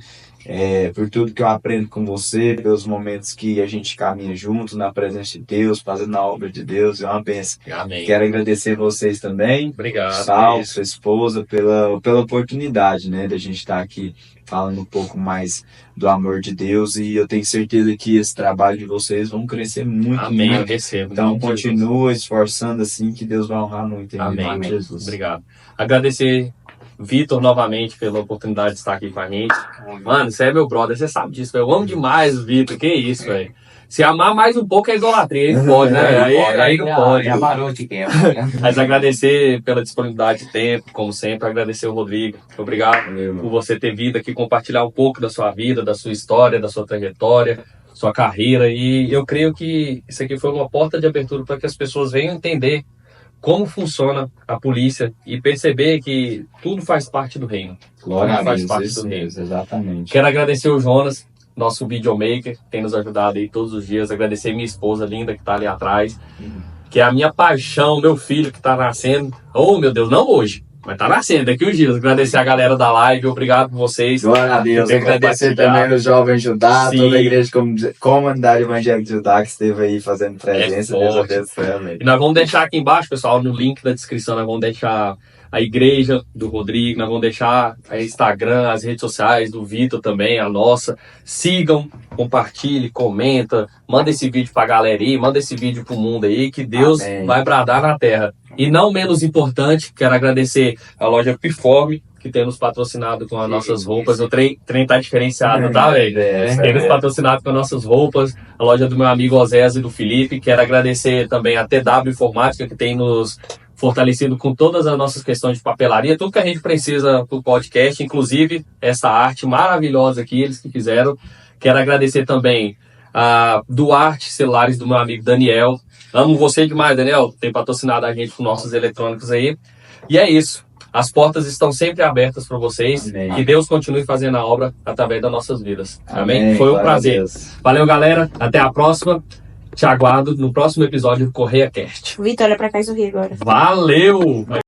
por tudo que eu aprendo com você, pelos momentos que a gente caminha junto na presença de Deus, fazendo a obra de Deus. É uma bênção. Amém. Quero agradecer vocês também. Obrigado. Sal, sua esposa, pela oportunidade, né, de a gente estar aqui falando um pouco mais do amor de Deus, e eu tenho certeza que esse trabalho de vocês vão crescer muito. Amém, eu recebo. Então continua esforçando assim, que Deus vai honrar muito. Amém, Jesus. Obrigado. Agradecer Vitor novamente pela oportunidade de estar aqui com a gente. Mano, você é meu brother, você sabe disso, eu amo demais o Vitor, que isso, velho. Se amar mais um pouco é idolatria, aí pode, né? Aí não pode. Mas agradecer pela disponibilidade de tempo, como sempre, agradecer o Rodrigo. Obrigado por você ter vindo aqui compartilhar um pouco da sua vida, da sua história, da sua trajetória, sua carreira. E eu creio que isso aqui foi uma porta de abertura para que as pessoas venham entender como funciona a polícia e perceber que tudo faz parte do reino. Glória a faz Deus, parte do reino. Exatamente. Quero agradecer o Jonas, nosso videomaker, que tem nos ajudado aí todos os dias. Agradecer minha esposa linda que está ali atrás, que é a minha paixão, meu filho que está nascendo. Oh, meu Deus, não hoje. Mas tá nascendo daqui uns dias. Agradecer a galera da live, obrigado por vocês. Glória a Deus, Tem que agradecer compartilhar. também os jovens Judá, Sim. toda a igreja comunidade evangélica de Judá que esteve aí fazendo presença. Deus forte. abençoe, amém. E nós vamos deixar aqui embaixo, pessoal, no link da descrição, nós vamos deixar a igreja do Rodrigo, nós vamos deixar a Instagram, as redes sociais do Vitor também, a nossa. Sigam, compartilhe, comenta, manda esse vídeo pra galera aí, manda esse vídeo pro mundo aí, que Deus Amém. vai bradar na terra. E não menos importante, quero agradecer a loja Piforme, que tem nos patrocinado com as nossas roupas. O trem tá diferenciado, tá, velho? Tem nos patrocinado com as nossas roupas. A loja do meu amigo Osés e do Felipe. Quero agradecer também a TW Informática, que tem nos fortalecido com todas as nossas questões de papelaria, tudo que a gente precisa pro podcast, inclusive essa arte maravilhosa aqui, eles que fizeram. Quero agradecer também a Duarte Celulares, do meu amigo Daniel. Amo você demais, Daniel. Tem patrocinado a gente com nossos eletrônicos aí. E é isso. As portas estão sempre abertas para vocês. Amém. Que Deus continue fazendo a obra através das nossas vidas. Amém? Amém. Foi um Glória a prazer. Deus. Valeu, galera. Até a próxima. Te aguardo no próximo episódio do Correia Cast. Vitor, olha pra cá e sorri agora. Valeu!